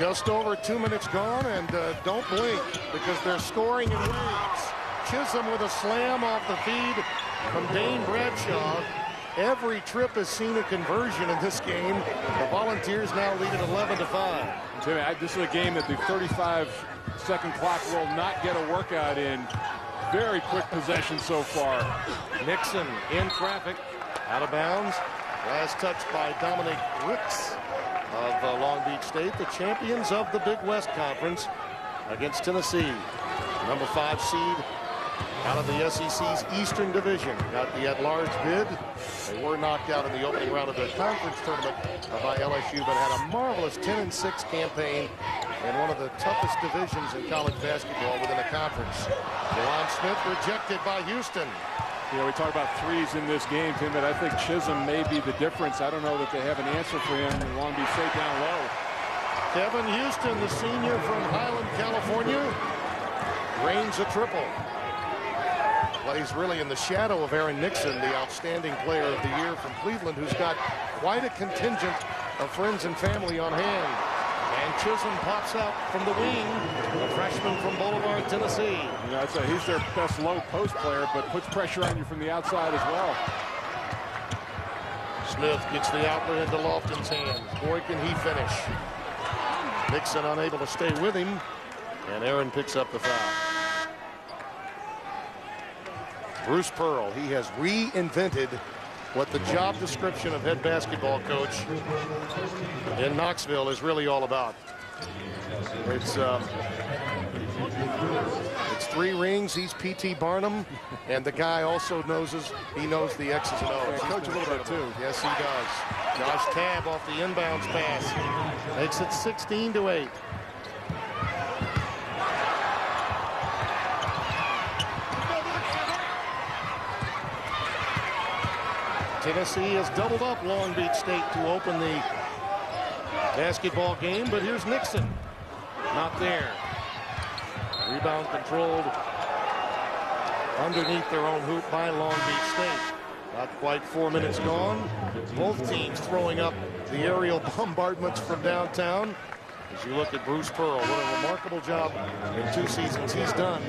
Just over 2 minutes gone, and don't blink because they're scoring in waves. Chisholm with a slam off the feed from Dane Bradshaw. Every trip has seen a conversion in this game. The Volunteers now lead at 11-5. Timmy, this is a game that the 35-second clock will not get a workout in. Very quick possession so far. Nixon in traffic, out of bounds. Last touch by Dominic Ricks of Long Beach State, the champions of the Big West Conference, against Tennessee. Number 5 seed out of the SEC's Eastern Division. Got the at-large bid. They were knocked out in the opening round of the conference tournament by LSU, but had a marvelous 10-6 campaign in one of the toughest divisions in college basketball within the conference. Juwan Smith rejected by Houston. You know, we talk about threes in this game, Tim, but I think Chisholm may be the difference. I don't know that they have an answer for him. They want to be straight down low. Kevin Houston, the senior from Highland, California, reigns a triple. Plays really in the shadow of Aaron Nixon, the outstanding player of the year from Cleveland, who's got quite a contingent of friends and family on hand. And Chisholm pops out from the wing, a freshman from Boulevard, Tennessee. You know, I'd say he's their best low post player, but puts pressure on you from the outside as well. Smith gets the outlet into Lofton's hands. Boy, can he finish. Nixon unable to stay with him, and Aaron picks up the foul. Bruce Pearl, he has reinvented what the job description of head basketball coach in Knoxville is really all about. It's 3 rings. He's P.T. Barnum, and the guy also knows the X's and O's. Coach a little bit too. Yes, he does. Josh Tabb off the inbounds pass makes it 16-8. Tennessee has doubled up Long Beach State to open the basketball game, but here's Nixon. Not there. Rebound controlled underneath their own hoop by Long Beach State. Not quite 4 minutes gone. Both teams throwing up the aerial bombardments from downtown. As you look at Bruce Pearl, what a remarkable job in 2 seasons he's done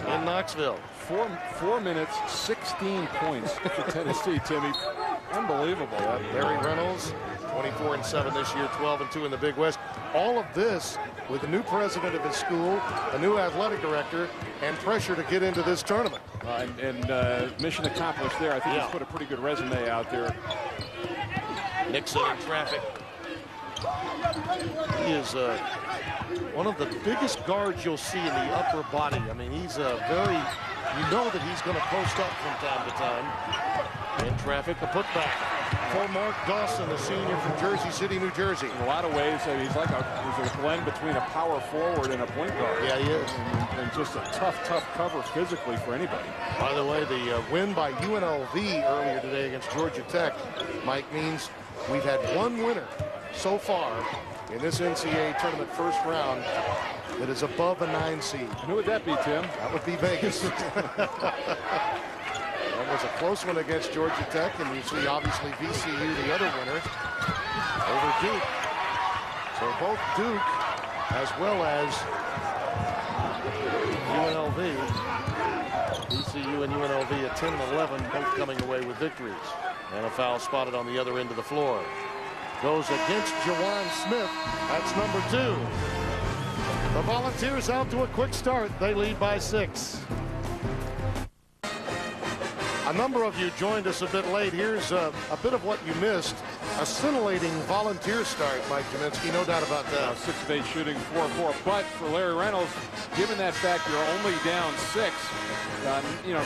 in Knoxville. 4 minutes, 16 points for Tennessee, Timmy. Unbelievable. Barry Reynolds, 24-7 this year, 12-2 in the Big West. All of this with a new president of his school, a new athletic director, and pressure to get into this tournament. Mission accomplished there. I think he's put a pretty good resume out there. Nixon in traffic. He is one of the biggest guards you'll see in the upper body. I mean, he's you know that he's going to post up from time to time. In traffic, the putback for Mark Dawson, the senior from Jersey City, New Jersey. In a lot of ways, he's a blend between a power forward and a point guard. Yeah, he is. And just a tough cover physically for anybody. By the way, the win by UNLV earlier today against Georgia Tech, Mike, means we've had one winner so far in this NCAA tournament first round that is above a 9 seed. And who would that be, Tim? That would be Vegas. That was a close one against Georgia Tech, and you see obviously VCU, the other winner, over Duke. So both Duke as well as UNLV, VCU and UNLV at 10 and 11, both coming away with victories. And a foul spotted on the other end of the floor. Goes against Juwan Smith. That's number 2. The Volunteers out to a quick start. They lead by 6. A number of you joined us a bit late. Here's a bit of what you missed. A scintillating Volunteer start, Mike Kaminsky, no doubt about that. 6 of 8 shooting, 4 of 4. But for Larry Reynolds, given that fact you're only down 6,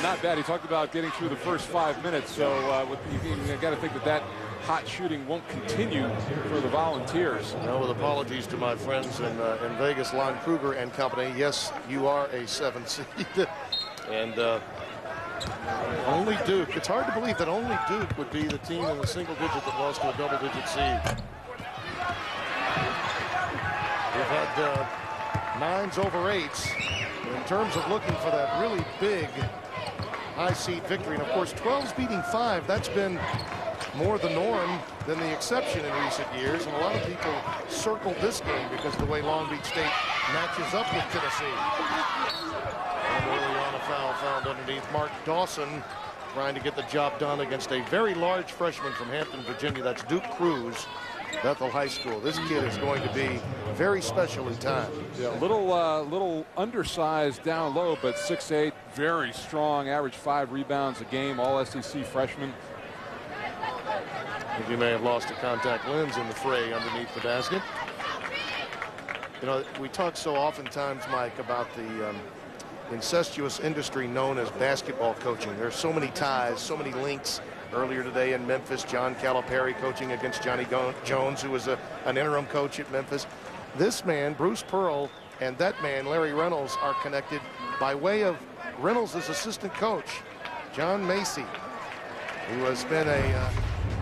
not bad. He talked about getting through the first 5 minutes. So you got to think that hot shooting won't continue for the Volunteers. Now, with apologies to my friends in Vegas, Lon Kruger and company. Yes, you are a 7 seed. And only Duke. It's hard to believe that only Duke would be the team in the single digit that lost to a double-digit seed. We've had 9s over 8s. In terms of looking for that really big high seed victory, and of course 12's beating 5. That's been more the norm than the exception in recent years, and a lot of people circled this game because of the way Long Beach State matches up with Tennessee. And early on, a foul found underneath. Mark Dawson trying to get the job done against a very large freshman from Hampton, Virginia. That's Duke Cruz, Bethel High School. This kid is going to be very special in time. Yeah, little undersized down low, but 6'8", very strong, average 5 rebounds a game, all SEC freshman. You may have lost a contact lens in the fray underneath the basket. You know, we talk so oftentimes, Mike, about the incestuous industry known as basketball coaching. There's so many ties, so many links. Earlier today in Memphis, John Calipari coaching against Johnny Jones, who was an interim coach at Memphis. This man, Bruce Pearl, and that man, Larry Reynolds, are connected by way of Reynolds' assistant coach, John Macy, who has been a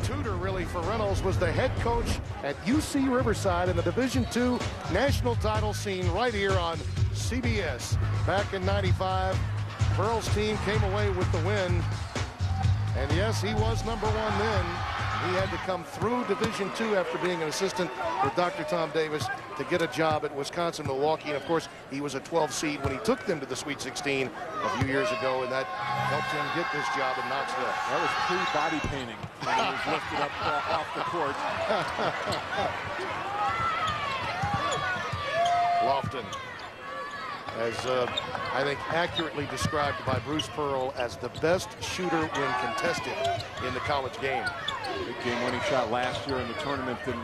tutor really for Reynolds, was the head coach at UC Riverside in the Division II national title scene right here on CBS. Back in '95, Pearl's team came away with the win. And yes, he was #1 then. He had to come through Division II after being an assistant with Dr. Tom Davis to get a job at Wisconsin Milwaukee. And of course, he was a 12 seed when he took them to the Sweet 16 a few years ago, and that helped him get this job in Knoxville. That was pre-body painting when he was lifted up off the court. Lofton, as I think accurately described by Bruce Pearl as the best shooter when contested in the college game. Big game-winning shot last year in the tournament, and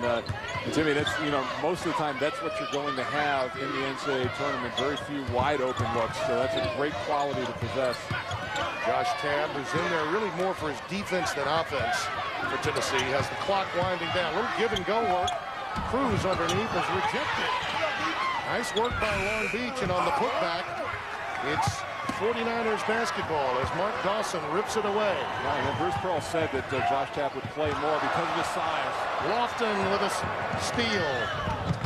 Jimmy, that's, you know, most of the time that's what you're going to have in the NCAA tournament. Very few wide-open looks, so that's a great quality to possess. Josh Tabb, who's in there really more for his defense than offense for Tennessee, has the clock winding down. A little give-and-go work. Cruz underneath is rejected. Nice work by Long Beach, and on the putback, it's 49ers basketball as Mark Dawson rips it away. Right, and Bruce Pearl said that Josh Tabb would play more because of his size. Lofton with a steal.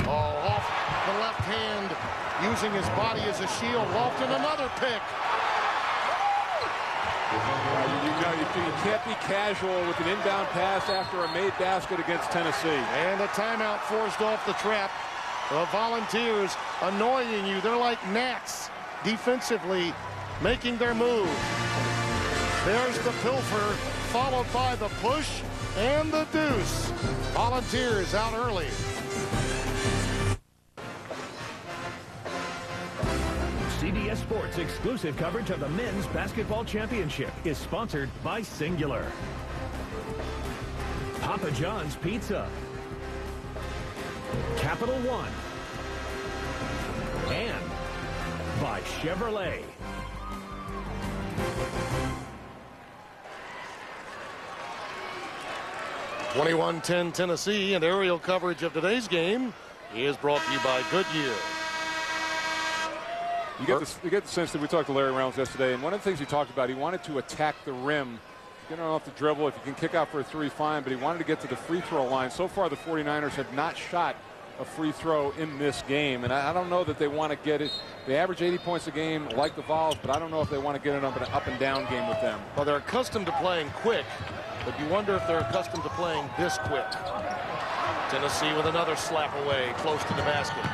Oh, off the left hand, using his body as a shield. Lofton, another pick. You can't be casual with an inbound pass after a made basket against Tennessee. And a timeout forced off the trap. The Volunteers annoying you. They're like gnats defensively making their move. There's the pilfer, followed by the push and the deuce. Volunteers out early. CBS Sports exclusive coverage of the Men's Basketball Championship is sponsored by Singular, Papa John's Pizza, Capital One, and by Chevrolet. (21-10) Tennessee, and aerial coverage of today's game is brought to you by Goodyear. You get the sense that we talked to Larry Reynolds yesterday, and one of the things he talked about, he wanted to attack the rim. Get off the dribble. If you can kick out for a three, fine, but he wanted to get to the free throw line. So far, the 49ers have not shot a free throw in this game, and I don't know that they want to get it. They average 80 points a game like the Vols, but I don't know if they want to get it up an up and down game with them. Well, they're accustomed to playing quick, but you wonder if they're accustomed to playing this quick. Tennessee with another slap away close to the basket.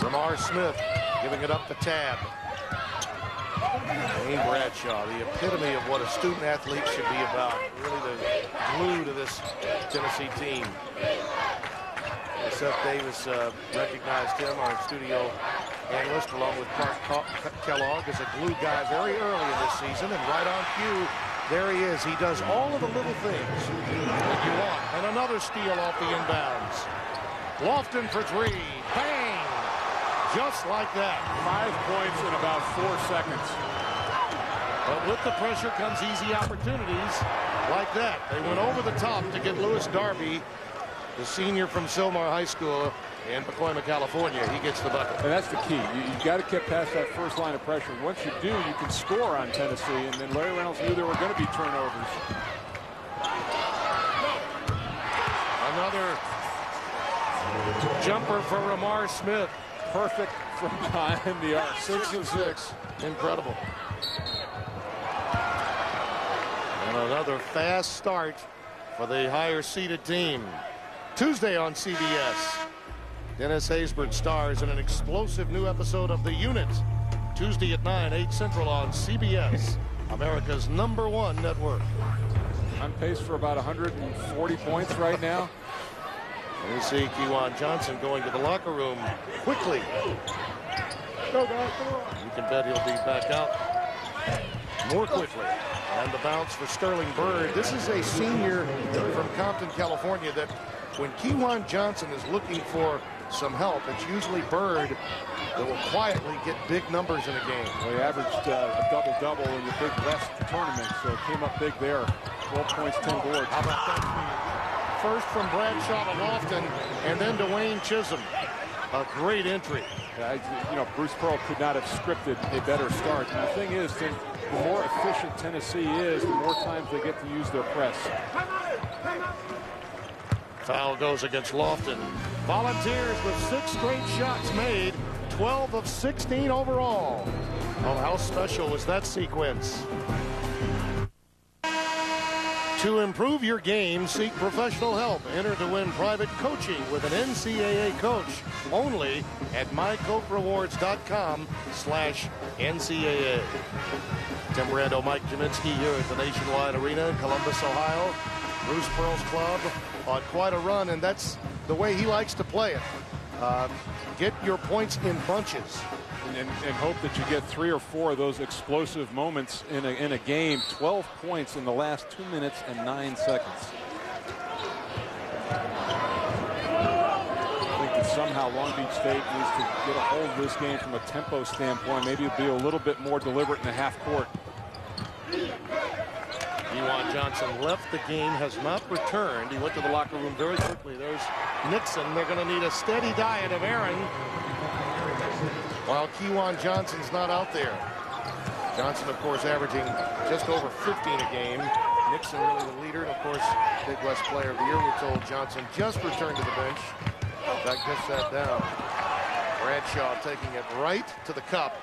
Ramar Smith giving it up to Tabb. Wayne Bradshaw, the epitome of what a student athlete should be about. Really the glue to this Tennessee team. Seth Davis recognized him, our studio analyst, along with Clark Kellogg, as a glue guy very early in this season. And right on cue, there he is. He does all of the little things that you want. And another steal off the inbounds. Lofton for three. Bang! Just like that. 5 points in about 4 seconds. But with the pressure comes easy opportunities like that. They went over the top to get Lewis Darby, the senior from Sylmar High School in Pacoima, California. He gets the bucket. And that's the key. You've got to get past that first line of pressure. Once you do, you can score on Tennessee. And then Larry Reynolds knew there were going to be turnovers. Another jumper for Ramar Smith. Perfect from behind the arc. 6 and 6. Incredible. And another fast start for the higher seeded team. Tuesday on CBS, Dennis Haysbert stars in an explosive new episode of The Unit. Tuesday at 9, 8 Central on CBS, America's #1 network. On pace for about 140 points right now. You see Kewan Johnson going to the locker room quickly. You can bet he'll be back out more quickly. And the bounce for Sterling Bird. This is a senior from Compton, California, that when Kewan Johnson is looking for some help, it's usually Bird that will quietly get big numbers in a game. Well, he averaged a double-double in the Big West tournament, so it came up big there. 12 points, 10 boards. How about that? First from Bradshaw to Lofton, and then Dwayne Chisholm. A great entry. You know, Bruce Pearl could not have scripted a better start. And the thing is, the more efficient Tennessee is, the more times they get to use their press. Foul goes against Lofton. Volunteers with 6 straight shots made, 12 of 16 overall. Oh, how special was that sequence? To improve your game, seek professional help. Enter to win private coaching with an NCAA coach only at mycoachrewards.com/NCAA. Tim Brando, Mike Jaminski here at the Nationwide Arena in Columbus, Ohio. Bruce Pearl's club on quite a run, and that's the way he likes to play it. Get your points in bunches. And hope that you get 3 or 4 of those explosive moments in a game. 12 points in the last 2 minutes and 9 seconds. I think that somehow Long Beach State needs to get a hold of this game from a tempo standpoint. Maybe it'll be a little bit more deliberate in the half court. Kewan Johnson left the game, has not returned. He went to the locker room very quickly. There's Nixon. They're going to need a steady diet of Aaron, while Kewan Johnson's not out there. Johnson, of course, averaging just over 15 a game. Nixon really the leader, and of course, Big West Player of the Year. We're told Johnson just returned to the bench. In fact, just sat down. Bradshaw taking it right to the cup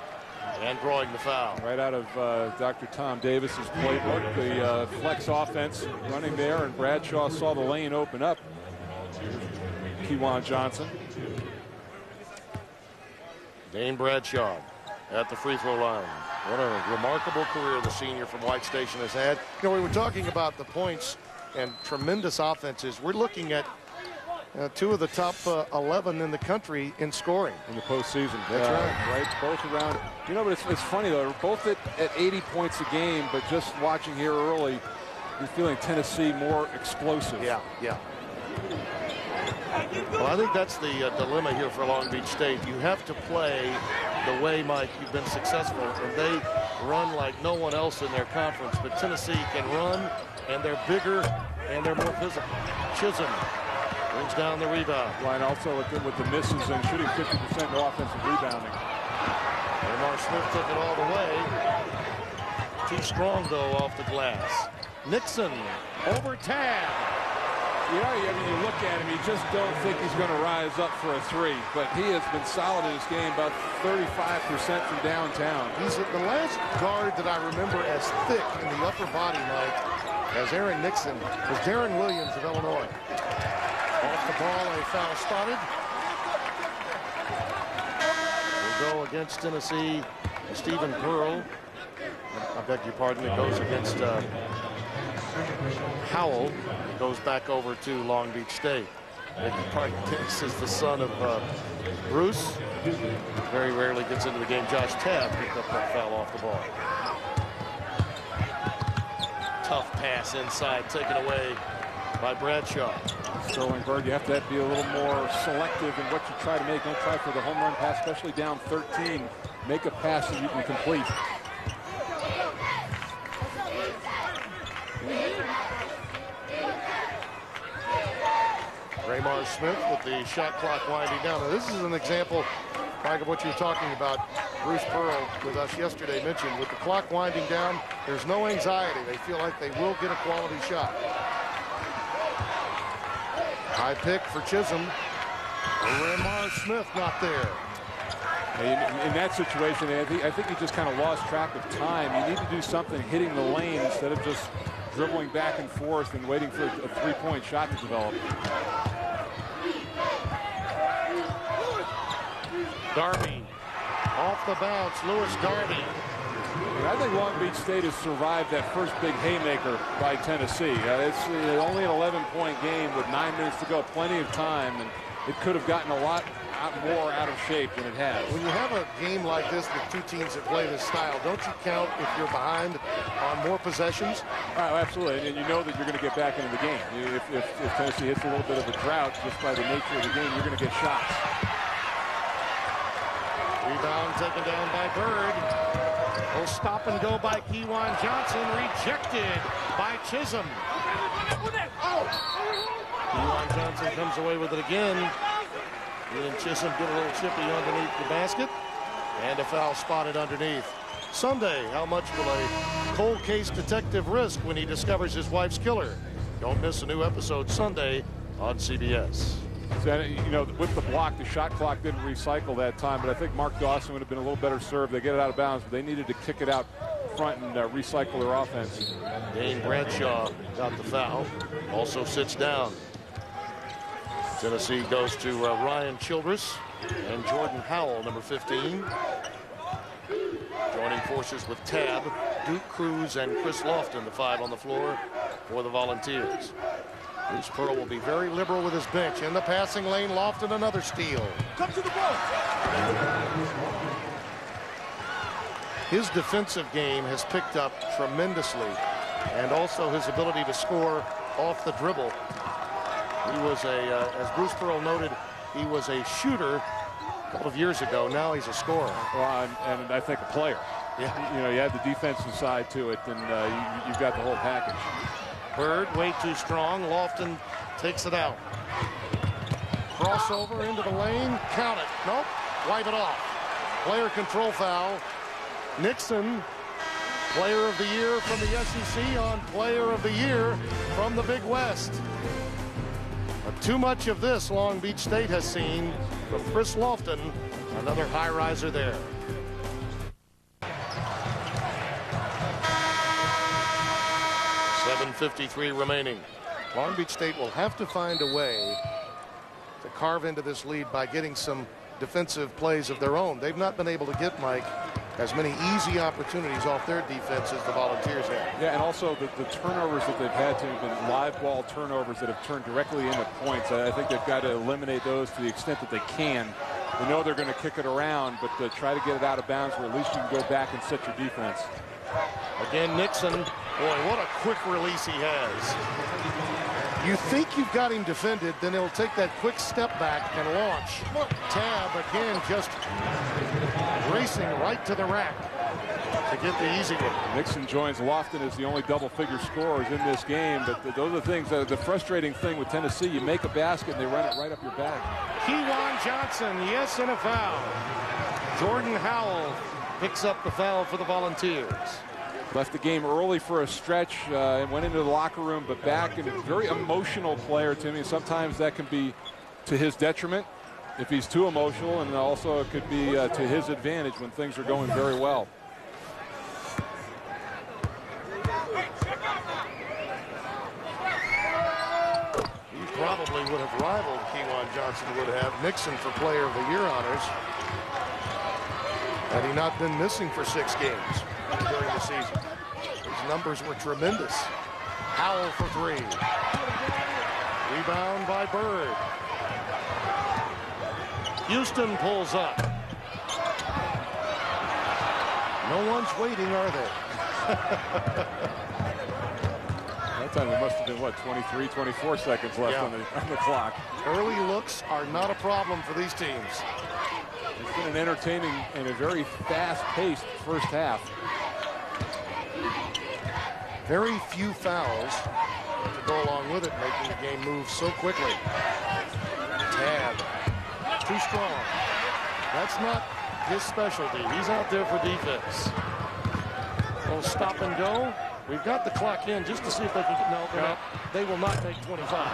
and drawing the foul. Right out of Dr. Tom Davis's playbook, the flex offense running there, and Bradshaw saw the lane open up. Kewan Johnson. Dane Bradshaw at the free throw line. What a remarkable career the senior from White Station has had. You know, we were talking about the points and tremendous offenses. We're looking at 2 of the top 11 in the country in scoring in the postseason. That's right. Both around. You know, but it's funny though. Both at 80 points a game, but just watching here early, you're feeling Tennessee more explosive. Yeah. Well, I think that's the dilemma here for Long Beach State. You have to play the way, Mike, you've been successful, and they run like no one else in their conference. But Tennessee can run, and they're bigger, and they're more physical. Chisholm brings down the rebound. Line also with the misses and shooting 50% no offensive rebounding. Lamar Smith took it all the way. Too strong, though, off the glass. Nixon over Tab. You know, I mean, you look at him, you just don't think he's going to rise up for a 3, but he has been solid in his game, about 35% from downtown. He's the last guard that I remember as thick in the upper body, Mike, as Aaron Nixon was Darren Williams of Illinois. Off the ball, a foul spotted. Will go against Tennessee, Stephen Pearl. I beg your pardon, it goes against Howell. Goes back over to Long Beach State. Dennis is the son of Bruce. Very rarely gets into the game. Josh Tabb picked up that foul off the ball. Tough pass inside, taken away by Bradshaw. Sterling Bird, you have to be a little more selective in what you try to make. Don't try for the home run pass, especially down 13. Make a pass that you can complete. Raymar Smith with the shot clock winding down. Now, this is an example, Mike, of what you were talking about. Bruce Pearl with us yesterday mentioned, with the clock winding down, there's no anxiety. They feel like they will get a quality shot. High pick for Chisholm. Raymar Smith not there. In that situation, I think he just kind of lost track of time. You need to do something hitting the lane instead of just dribbling back and forth and waiting for a three-point shot to develop. Darby off the bounce. Lewis Darby. And I think Long Beach State has survived that first big haymaker by Tennessee. It's only an 11-point game with 9 minutes to go, plenty of time, and it could have gotten a lot more out of shape than it has. When you have a game like this with two teams that play this style, don't you count if you're behind on more possessions? Oh, absolutely, and you know that you're going to get back into the game. If Tennessee hits a little bit of a drought, just by the nature of the game, you're going to get shots. Rebound taken down by Bird. Oh, stop and go by Kewan Johnson. Rejected by Chisholm. Kewan Johnson comes away with it again. And Chisholm get a little chippy underneath the basket. And a foul spotted underneath. Sunday, how much will a cold case detective risk when he discovers his wife's killer? Don't miss a new episode Sunday on CBS. So, you know, with the block, the shot clock didn't recycle that time, but I think Mark Dawson would have been a little better served. They get it out of bounds, but they needed to kick it out front and recycle their offense. Dane Bradshaw got the foul, also sits down. Tennessee goes to Ryan Childress and Jordan Howell, number 15. Joining forces with Tab, Duke Cruz, and Chris Lofton, the 5 on the floor for the Volunteers. Bruce Pearl will be very liberal with his bench. In the passing lane, Lofton another steal. Come to the ball. His defensive game has picked up tremendously, and also his ability to score off the dribble. He was as Bruce Pearl noted, he was a shooter a couple of years ago. Now he's a scorer. Well, and I think a player. Yeah. You know, you add the defensive side to it, and you've got the whole package. Bird way too strong. Lofton takes it out. Crossover into the lane. Count it. Nope. Wipe it off. Player control foul. Nixon, player of the year from the SEC on player of the year from the Big West. But too much of this Long Beach State has seen from Chris Lofton, another high riser there. .7:53 remaining. Long Beach State will have to find a way to carve into this lead by getting some defensive plays of their own. They've not been able to get, Mike, as many easy opportunities off their defense as the Volunteers have. Yeah, and also the turnovers that they've had to have been live ball turnovers that have turned directly into points. I think they've got to eliminate those to the extent that they can. We know they're going to kick it around, but to try to get it out of bounds where at least you can go back and set your defense. Again, Nixon. Boy, what a quick release he has. You think you've got him defended, then he'll take that quick step back and launch. Tab again just racing right to the rack to get the easy one. Nixon joins Lofton as the only double-figure scorers in this game, but those are the things that the frustrating thing with Tennessee. You make a basket and they run it right up your back. Kewan Johnson, yes, and a foul. Jordan Howell picks up the foul for the Volunteers. Left the game early for a stretch and went into the locker room, but back, and a very emotional player to me. Sometimes that can be to his detriment if he's too emotional, and also it could be to his advantage when things are going very well. He probably would have rivaled Kewan Johnson, would have Nixon for Player of the Year honors had he not been missing for 6 games during the season. His numbers were tremendous. Howell for 3. Rebound by Bird. Houston pulls up. No one's waiting, are they? That time there must have been, what, 23, 24 seconds left on the clock. Early looks are not a problem for these teams. It's been an entertaining and a very fast-paced first half. Very few fouls to go along with it, making the game move so quickly. Tab, too strong. That's not his specialty. He's out there for defense. We'll stop and go. We've got the clock in just to see if they can get, no, they will not take 25.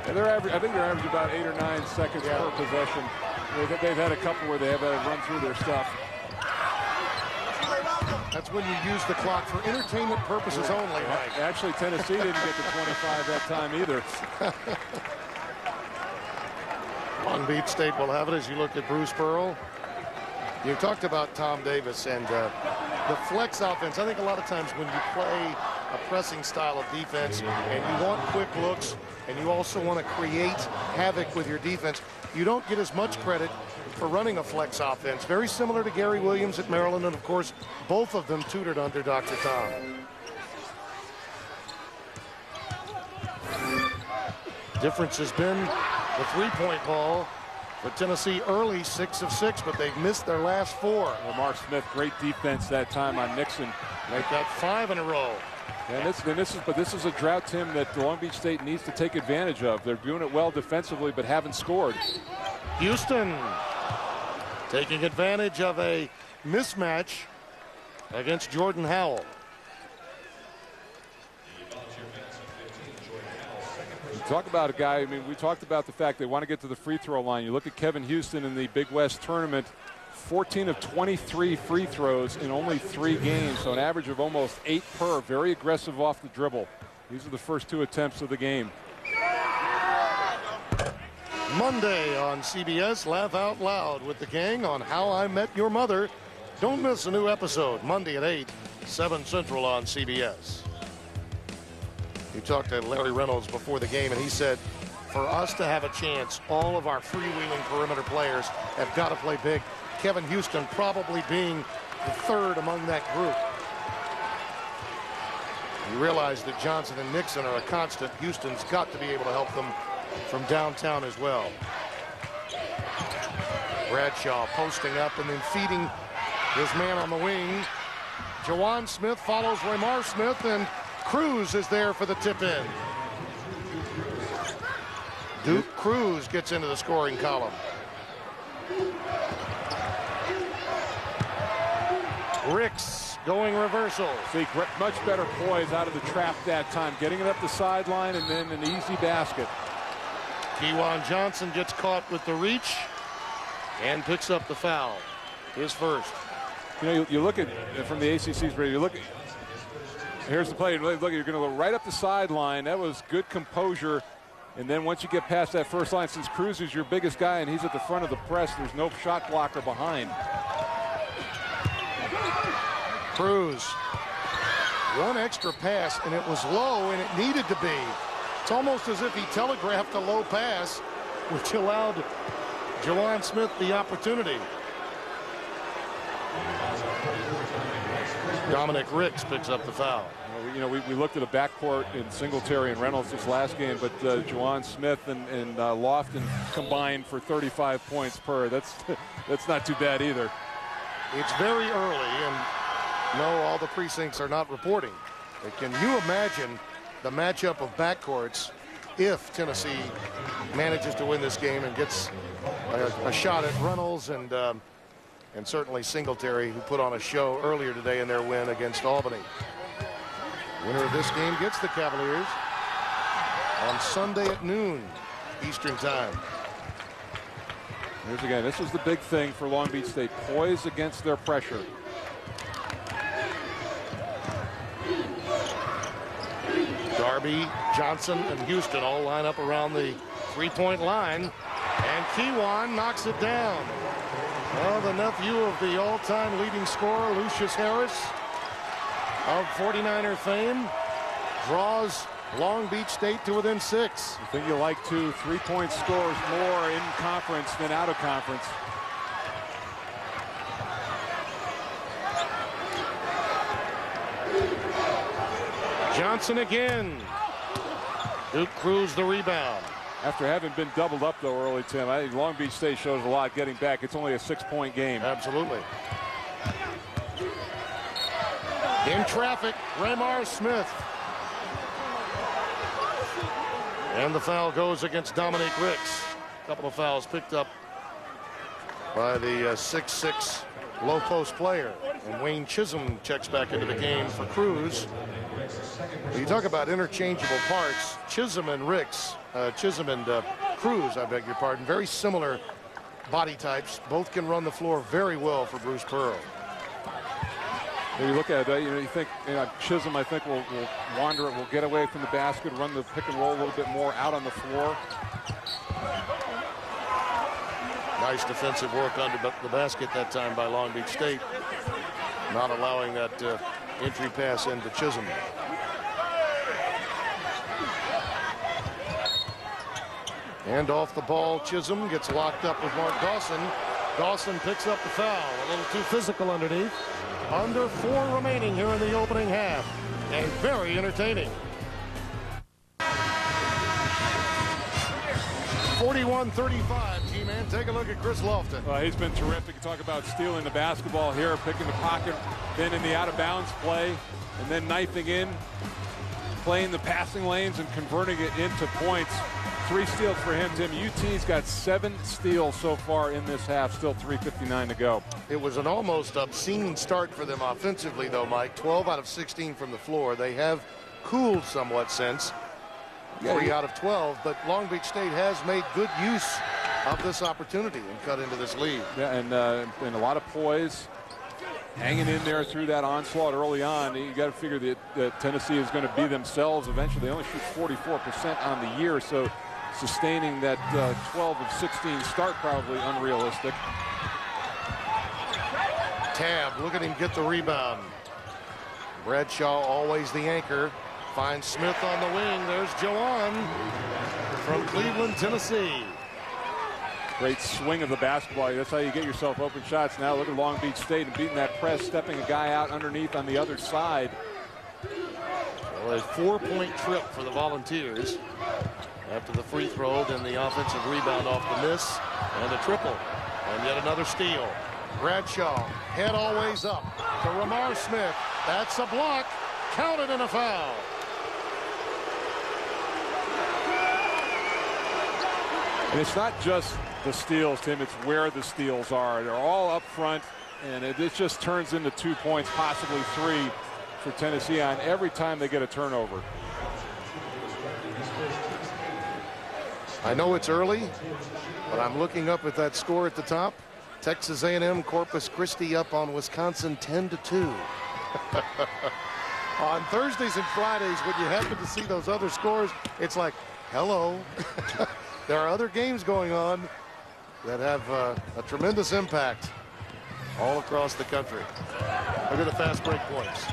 And I think they're averaging about 8 or 9 seconds per possession. They've had a couple where they have had to run through their stuff. I That's when you use the clock for entertainment purposes only, Mike. Actually, Tennessee didn't get to 25 that time either. Long Beach State will have it as you look at Bruce Pearl. You talked about Tom Davis and the flex offense. I think a lot of times when you play a pressing style of defense and you want quick looks and you also want to create havoc with your defense, you don't get as much credit for running a flex offense. Very similar to Gary Williams at Maryland, and of course both of them tutored under Dr. Tom. Difference has been the three-point ball for Tennessee early, 6 of 6, but they've missed their last 4. Lamar Smith, great defense that time on Nixon. They've got 5 in a row. And this is a drought, Tim, that Long Beach State needs to take advantage of. They're doing it well defensively, but haven't scored. Houston taking advantage of a mismatch against Jordan Howell. Talk about a guy, I mean, we talked about the fact they want to get to the free throw line. You look at Kevin Houston in the Big West Tournament, 14 of 23 free throws in only 3 games, so an average of almost 8 per. Very aggressive off the dribble. These are the first 2 attempts of the game. Monday on CBS, laugh out loud with the gang on How I Met Your Mother. Don't miss a new episode Monday at 8, 7 Central on CBS. You talked to Larry Reynolds before the game, and he said, for us to have a chance, all of our freewheeling perimeter players have got to play big. Kevin Houston probably being the 3rd among that group. You realize that Johnson and Nixon are a constant. Houston's got to be able to help them from downtown as well. Bradshaw posting up and then feeding his man on the wing. Jawan Smith follows Raymar Smith, and Cruz is there for the tip-in. Duke Cruz gets into the scoring column. Ricks going reversal. See, much better poise out of the trap that time, getting it up the sideline and then an easy basket. Kewan Johnson gets caught with the reach and picks up the foul. His first. You know, you look at from the ACC's radio. You look. Here's the play. Look, you're going to go right up the sideline. That was good composure. And then once you get past that first line, since Cruz is your biggest guy and he's at the front of the press, there's no shot blocker behind. Cruz, one extra pass, and it was low, and it needed to be. It's almost as if he telegraphed a low pass, which allowed Jawan Smith the opportunity. Dominic Ricks picks up the foul. You know, we looked at a backcourt in Singletary and Reynolds this last game, but Jawan Smith and Lofton combined for 35 points per. That's not too bad either. It's very early, and no, all the precincts are not reporting. But can you imagine the matchup of backcourts if Tennessee manages to win this game and gets a shot at Reynolds and certainly Singletary, who put on a show earlier today in their win against Albany. Winner of this game gets the Cavaliers on Sunday at noon Eastern time. Here's again, this is the big thing for Long Beach State, poise against their pressure. Darby, Johnson, and Houston all line up around the three-point line, and Kewan knocks it down. Well, the nephew of the all-time leading scorer, Lucius Harris, of 49er fame, draws Long Beach State to within 6. I think you like to three-point scores more in conference than out of conference. Johnson again. Duke Cruz the rebound. After having been doubled up, though, early, Tim, I think Long Beach State shows a lot getting back. It's only a 6-point game. Absolutely. In traffic, Raymar Smith. And the foul goes against Dominic Ricks. A couple of fouls picked up by the 6'6" low post player. And Wayne Chisholm checks back into the game for Cruz. You talk about interchangeable parts. Chisholm and Ricks, Chisholm and Cruz, I beg your pardon, very similar body types. Both can run the floor very well for Bruce Pearl. When you look at it, you think Chisholm, I think, will wander it, will get away from the basket, run the pick and roll a little bit more out on the floor. Nice defensive work under the basket that time by Long Beach State, not allowing that entry pass into Chisholm. And off the ball, Chisholm gets locked up with Mark Dawson. Dawson picks up the foul. A little too physical underneath. Under 4 remaining here in the opening half. And very entertaining. 41-35, G-Man. Take a look at Chris Lofton. He's been terrific. You talk about stealing the basketball here, picking the pocket, then in the out-of-bounds play, and then knifing in, playing the passing lanes and converting it into points. 3 steals for him, Tim. UT's got 7 steals so far in this half, still 3:59 to go. It was an almost obscene start for them offensively, though, Mike. 12 out of 16 from the floor. They have cooled somewhat since. 3 out of 12, but Long Beach State has made good use of this opportunity and cut into this lead. Yeah, and a lot of poise, hanging in there through that onslaught early on. You got to figure that Tennessee is going to be themselves eventually. They only shoot 44% on the year, so sustaining that 12 of 16 start probably unrealistic. Tab, look at him get the rebound. Bradshaw, always the anchor, finds Smith on the wing. There's Jawan from Cleveland, Tennessee. Great swing of the basketball. That's how you get yourself open shots. Now look at Long Beach State and beating that press, stepping a guy out underneath on the other side. Well, a 4-point trip for the Volunteers after the free throw, then the offensive rebound off the miss, and a triple, and yet another steal. Bradshaw, head always up to Ramar Smith. That's a block, counted in a foul. And it's not just the steals, Tim, it's where the steals are. They're all up front, and it just turns into 2 points, possibly 3 for Tennessee on every time they get a turnover. I know it's early, but I'm looking up at that score at the top. Texas A&M Corpus Christi up on Wisconsin 10-2. On Thursdays and Fridays, when you happen to see those other scores, it's like, hello. There are other games going on that have a tremendous impact all across the country. Look at the fast break points.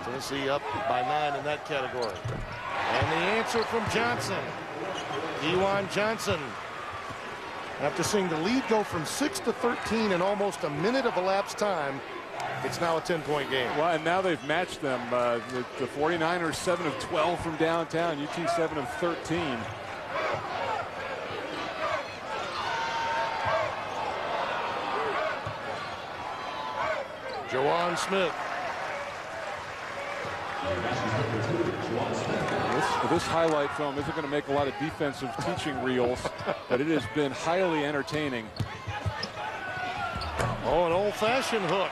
Tennessee up by 9 in that category. And the answer from Johnson. Dewan Johnson. After seeing the lead go from 6 to 13 in almost a minute of elapsed time, it's now a 10-point game. Well, and now they've matched them. The 49ers 7 of 12 from downtown. UT 7 of 13. Jawan Smith. This highlight film isn't going to make a lot of defensive teaching reels, but it has been highly entertaining. Oh, an old-fashioned hook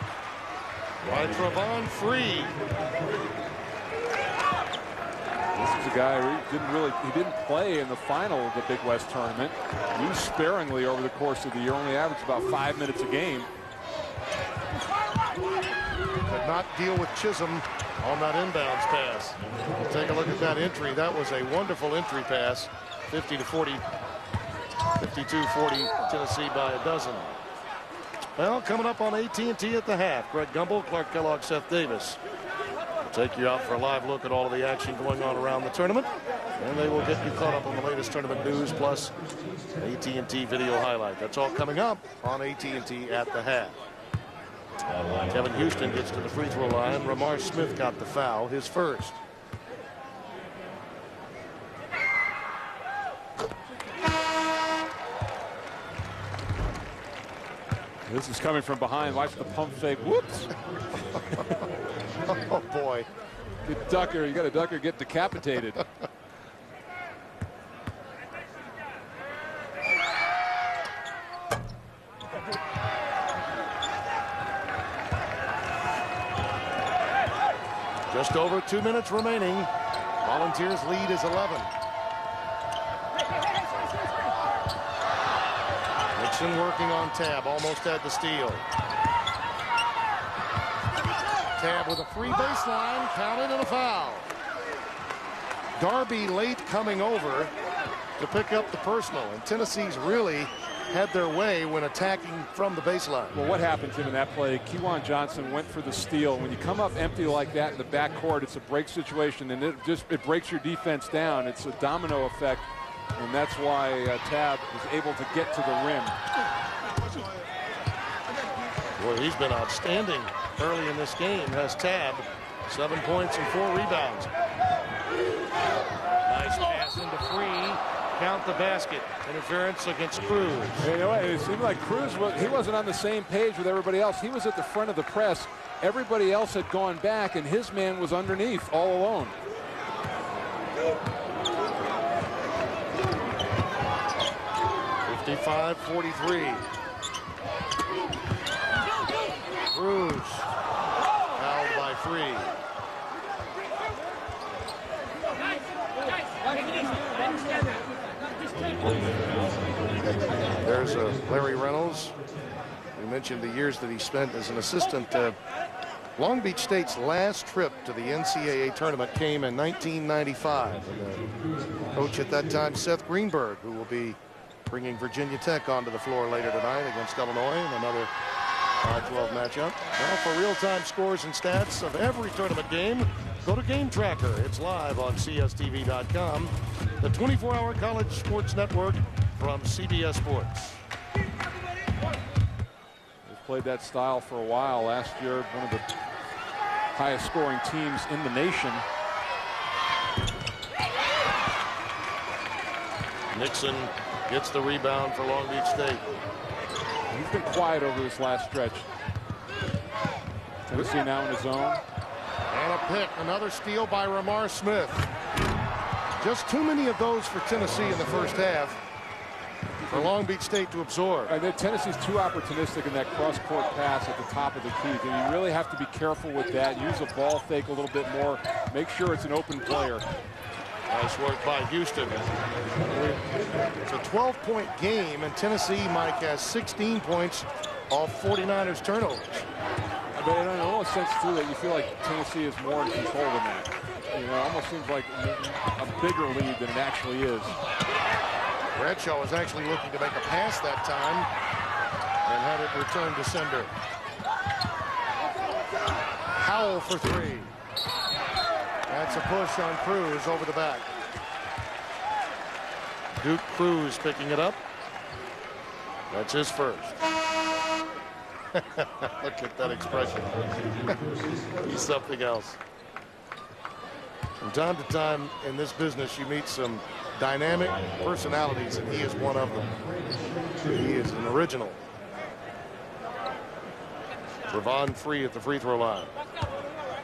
by Trevon Free. This is a guy who didn't play in the final of the Big West tournament. Used sparingly over the course of the year, only averaged about 5 minutes a game. Could not deal with Chisholm on that inbounds pass. Take a look at that entry. That was a wonderful entry pass. 50-40, 52-40, Tennessee by a dozen. Well, coming up on AT&T at the half, Greg Gumbel, Clark Kellogg, Seth Davis will take you out for a live look at all of the action going on around the tournament, and they will get you caught up on the latest tournament news plus AT&T video highlight. That's all coming up on AT&T at the half. Kevin Houston gets to the free throw line. Ramar Smith got the foul, his first. This is coming from behind. Watch the pump fake. Whoops. Oh, boy. Good ducker. You got a ducker get decapitated. Just over 2 minutes remaining. Volunteers lead is 11. Nixon working on Tab, almost had the steal. Tab with a free baseline, counted and a foul. Darby late coming over to pick up the personal, and Tennessee's really had their way when attacking from the baseline. Well, what happened to him in that play? Kewan Johnson went for the steal. When you come up empty like that in the backcourt, it's a break situation, and it breaks your defense down. It's a domino effect, and that's why Tab was able to get to the rim. Boy, he's been outstanding early in this game. Has Tab 7 points and 4 rebounds. Nice pass into Free. Count the basket. Interference against Cruz. You know what? It seemed like Cruz he wasn't on the same page with everybody else. He was at the front of the press. Everybody else had gone back, and his man was underneath all alone. (55-43). Cruz fouled by Free. There's Larry Reynolds. We mentioned the years that he spent as an assistant. Long Beach State's last trip to the NCAA tournament came in 1995. And the coach at that time, Seth Greenberg, who will be bringing Virginia Tech onto the floor later tonight against Illinois in another 5-12 matchup. Now for real-time scores and stats of every tournament game, go to Game Tracker. It's live on CSTV.com, the 24-hour college sports network from CBS Sports. They've played that style for a while. Last year, one of the highest scoring teams in the nation. Nixon gets the rebound for Long Beach State. He's been quiet over this last stretch. Tennessee now in his zone. And a pick, another steal by Ramar Smith. Just too many of those for Tennessee in the first half for Long Beach State to absorb. And then Tennessee's too opportunistic in that cross-court pass at the top of the key. And you really have to be careful with that. Use a ball fake a little bit more. Make sure it's an open player. Nice work by Houston. It's a 12-point game, and Tennessee, Mike, has 16 points off 49ers turnovers. But in a sense, too, that you feel like Tennessee is more in control than that. You know, it almost seems like a bigger lead than it actually is. Bradshaw was actually looking to make a pass that time and had it returned to sender. Howell for three. That's a push on Cruz over the back. Duke Cruz picking it up. That's his first. Look at that expression. He's something else. From time to time in this business, you meet some dynamic personalities, and he is one of them. He is an original. Trevon Free at the free throw line.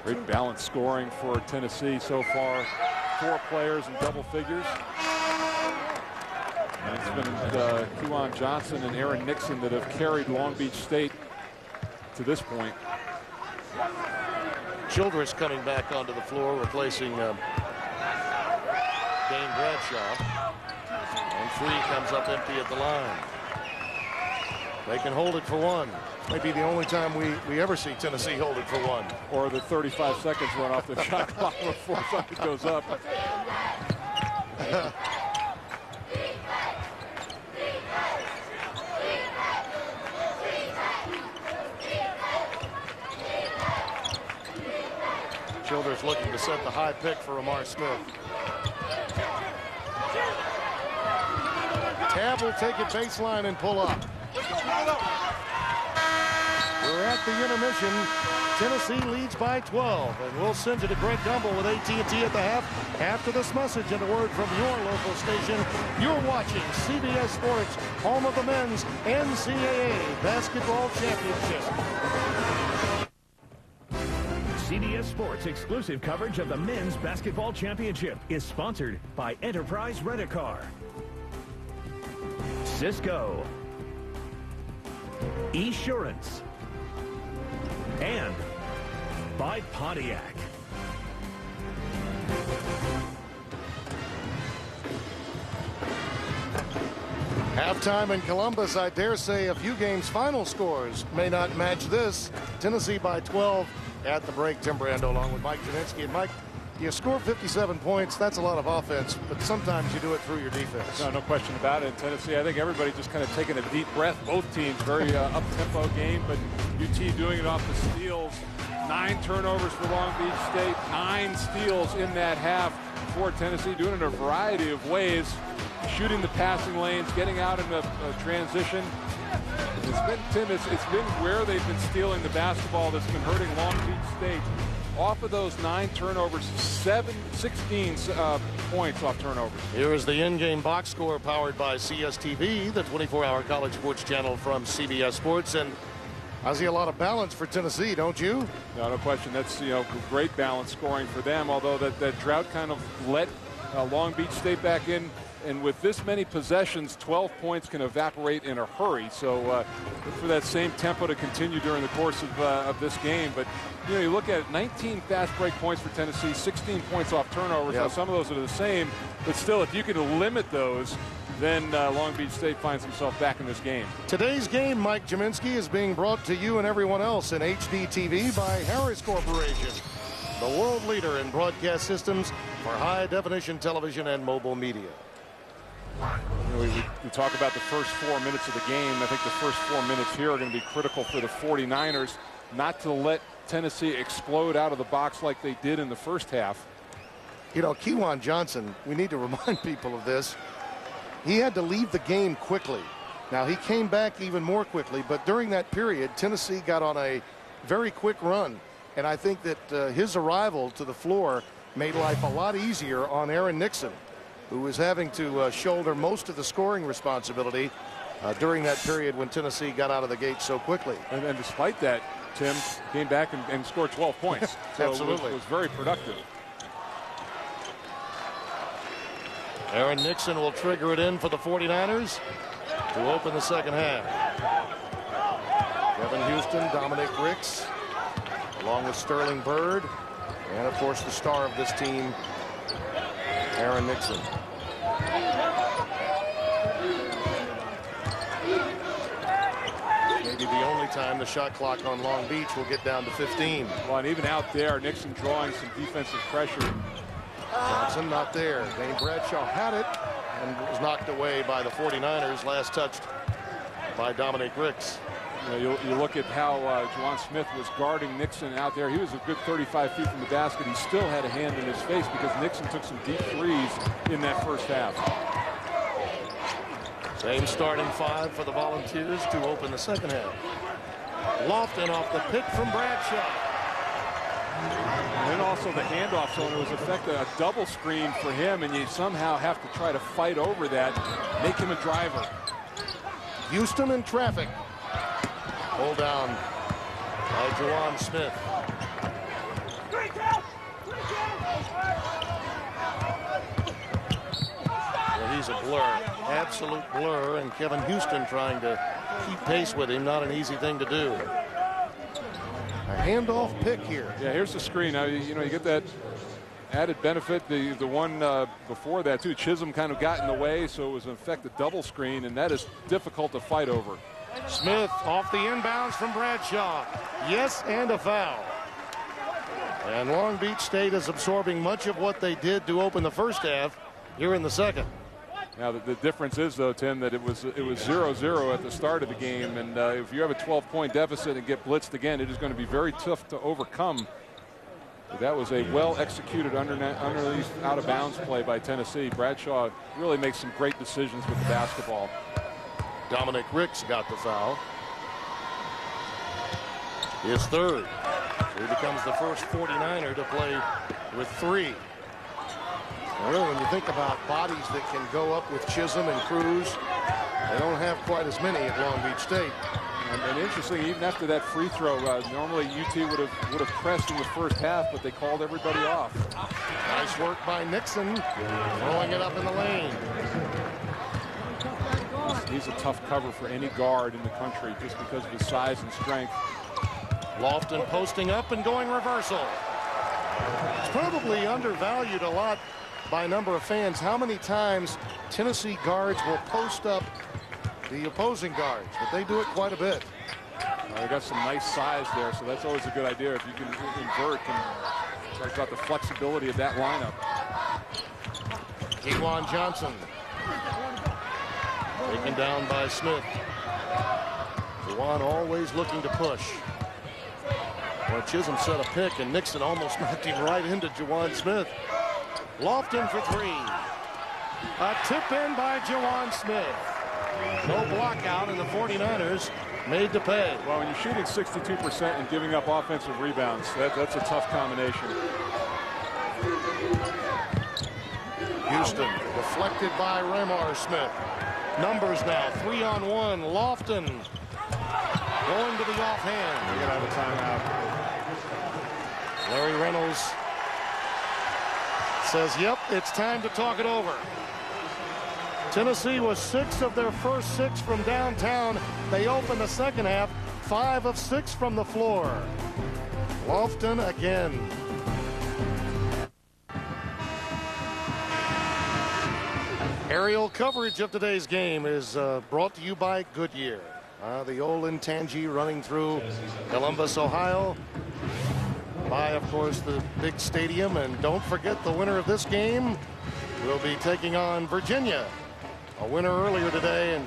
Great balanced scoring for Tennessee so far. 4 players in double figures. And it's been Kewan Johnson and Aaron Nixon that have carried Long Beach State to this point. Childress coming back onto the floor, replacing Dane Bradshaw. And Free comes up empty at the line. They can hold it for one. Maybe the only time we ever see Tennessee hold it for one. Or the 35 seconds run off the shot clock before something goes up. Childers looking to set the high pick for Ramar Smith. Tab will take it baseline and pull up. We're at the intermission. Tennessee leads by 12, and we'll send you to Greg Gumbel with AT&T at the half. After this message and a word from your local station, you're watching CBS Sports, home of the men's NCAA Basketball Championship. CBS Sports exclusive coverage of the Men's Basketball Championship is sponsored by Enterprise Rent-A-Car, Cisco, Esurance, and by Pontiac. Halftime in Columbus, I dare say a few games' final scores may not match this. Tennessee by 12 at the break. Tim Brando along with Mike Janinski. And Mike, you score 57 points. That's a lot of offense, but sometimes you do it through your defense. No question about it. In Tennessee, I think everybody just kind of taking a deep breath. Both teams, very up-tempo game, but UT doing it off the steals. 9 turnovers for Long Beach State, 9 steals in that half for Tennessee, doing it in a variety of ways, shooting the passing lanes, getting out in the transition. It's been, Tim, it's been where they've been stealing the basketball that's been hurting Long Beach State. Off of those 9 turnovers, 16 points off turnovers. Here is the in-game box score powered by CSTV, the 24-hour college sports channel from CBS Sports. And I see a lot of balance for Tennessee, don't you? No question. That's, great balance scoring for them, although that drought kind of let Long Beach State back in. And with this many possessions, 12 points can evaporate in a hurry. So look for that same tempo to continue during the course of this game. But, you look at it, 19 fast break points for Tennessee, 16 points off turnovers. Yep. Now, some of those are the same. But still, if you can limit those, then Long Beach State finds himself back in this game. Today's game, Mike Jaminski, is being brought to you and everyone else in HD TV by Harris Corporation, the world leader in broadcast systems for high-definition television and mobile media. We talk about the first 4 minutes of the game. I think the first 4 minutes here are going to be critical for the 49ers not to let Tennessee explode out of the box like they did in the first half. Kewan Johnson, we need to remind people of this. He had to leave the game quickly. Now, he came back even more quickly, but during that period, Tennessee got on a very quick run. And I think that his arrival to the floor made life a lot easier on Aaron Nixon, who was having to shoulder most of the scoring responsibility during that period when Tennessee got out of the gate so quickly. And despite that, Tim came back and scored 12 points. So Absolutely. It was very productive. Aaron Nixon will trigger it in for the 49ers to open the second half. Kevin Houston, Dominic Ricks, along with Sterling Byrd, and of course the star of this team, Aaron Nixon. Maybe the only time the shot clock on Long Beach will get down to 15. Well, and even out there, Nixon drawing some defensive pressure. Johnson not there. Dane Bradshaw had it and was knocked away by the 49ers. Last touched by Dominic Ricks. You look at how Juwan Smith was guarding Nixon out there. He was a good 35 feet from the basket. He still had a hand in his face because Nixon took some deep threes in that first half. Same starting 5 for the Volunteers to open the second half. Lofton off the pick from Bradshaw. And then also the handoff zone, it was effectively a double screen for him, and you somehow have to try to fight over that, make him a driver. Houston in traffic. Hold down by Juwan Smith. Well, he's a blur, absolute blur, and Kevin Houston trying to keep pace with him, not an easy thing to do. A handoff pick here. Yeah, here's the screen. Now, you get that added benefit. The one before that, too, Chisholm kind of got in the way, so it was, in effect, a double screen, and that is difficult to fight over. Smith off the inbounds from Bradshaw. Yes, and a foul. And Long Beach State is absorbing much of what they did to open the first half here in the second. Now, the difference is, though, Tim, that it was 0-0 at the start of the game. And if you have a 12-point deficit and get blitzed again, it is going to be very tough to overcome. But that was a well-executed underneath out-of-bounds play by Tennessee. Bradshaw really makes some great decisions with the basketball. Dominic Ricks got the foul. His third. So he becomes the first 49er to play with 3. And really, when you think about bodies that can go up with Chisholm and Cruz, they don't have quite as many at Long Beach State. And interesting, even after that free throw, normally UT would have pressed in the first half, but they called everybody off. Nice work by Nixon, throwing it up in the lane. He's a tough cover for any guard in the country just because of his size and strength. Lofton posting up and going reversal. It's probably undervalued a lot by a number of fans how many times Tennessee guards will post up the opposing guards, but they do it quite a bit. They got some nice size there, so that's always a good idea if you can invert and talk about the flexibility of that lineup. Kewan Johnson taken down by Smith. Juwan always looking to push. Well, Chisholm set a pick, and Nixon almost knocked him right into Juwan Smith. Lofton for three. A tip in by Juwan Smith. No block out, and the 49ers made to pay. Well, when you're shooting 62% and giving up offensive rebounds, that's a tough combination. Houston deflected by Ramar Smith. Numbers now 3-on-1. Lofton going to the offhand. We're going to have a timeout. Larry Reynolds says, yep, it's time to talk it over. Tennessee was 6 of their first 6 from downtown. They opened the second half 5 of 6 from the floor. Lofton again. Aerial coverage of today's game is brought to you by Goodyear. The old Intangi running through Columbus, Ohio. By, of course, the big stadium. And don't forget, the winner of this game will be taking on Virginia. A winner earlier today, and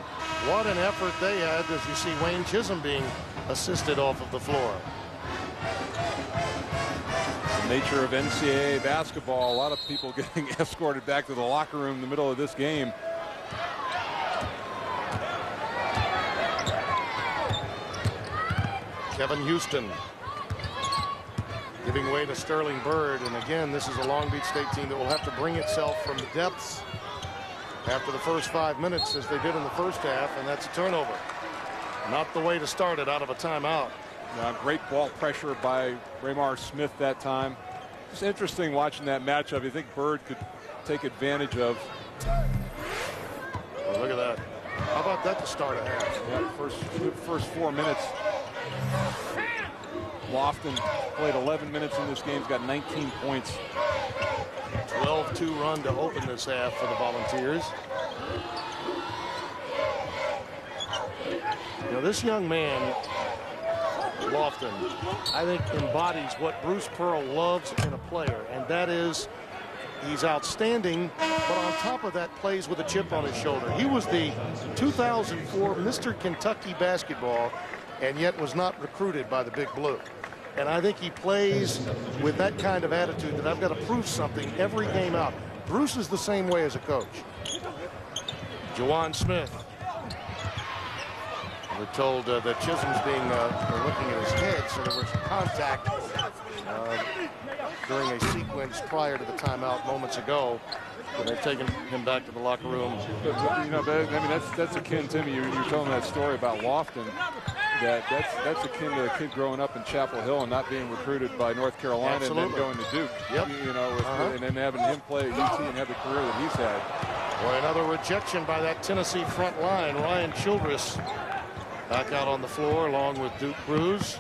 what an effort they had as you see Wayne Chisholm being assisted off of the floor. The nature of NCAA basketball, a lot of people getting escorted back to the locker room in the middle of this game. Kevin Houston giving way to Sterling Bird, and again, this is a Long Beach State team that will have to bring itself from the depths after the first 5 minutes as they did in the first half, and that's a turnover. Not the way to start it out of a timeout. Great ball pressure by Ramar Smith that time. It's interesting watching that matchup. You think Bird could take advantage of. Well, look at that. How about that to start a half? Yeah, first 4 minutes. Lofton played 11 minutes in this game. He's got 19 points. 12-2 run to open this half for the Volunteers. You know, this young man, Lofton, I think embodies what Bruce Pearl loves in a player, and that is he's outstanding, but on top of that, plays with a chip on his shoulder. He was the 2004 Mr. Kentucky basketball, and yet was not recruited by the Big Blue. And I think he plays with that kind of attitude that I've got to prove something every game out. Bruce is the same way as a coach. Juwan Smith. We're told that Chisholm's being looking at his head, so there was contact during a sequence prior to the timeout moments ago. And they've taken him back to the locker room. But, you know, I mean, that's akin, Timmy. You're telling that story about Lofton. That's akin to a kid growing up in Chapel Hill and not being recruited by North Carolina. Absolutely. And then going to Duke. Yep. You know, and then having him play at UT and have the career that he's had. Boy, another rejection by that Tennessee front line. Ryan Childress back out on the floor along with Duke Cruz.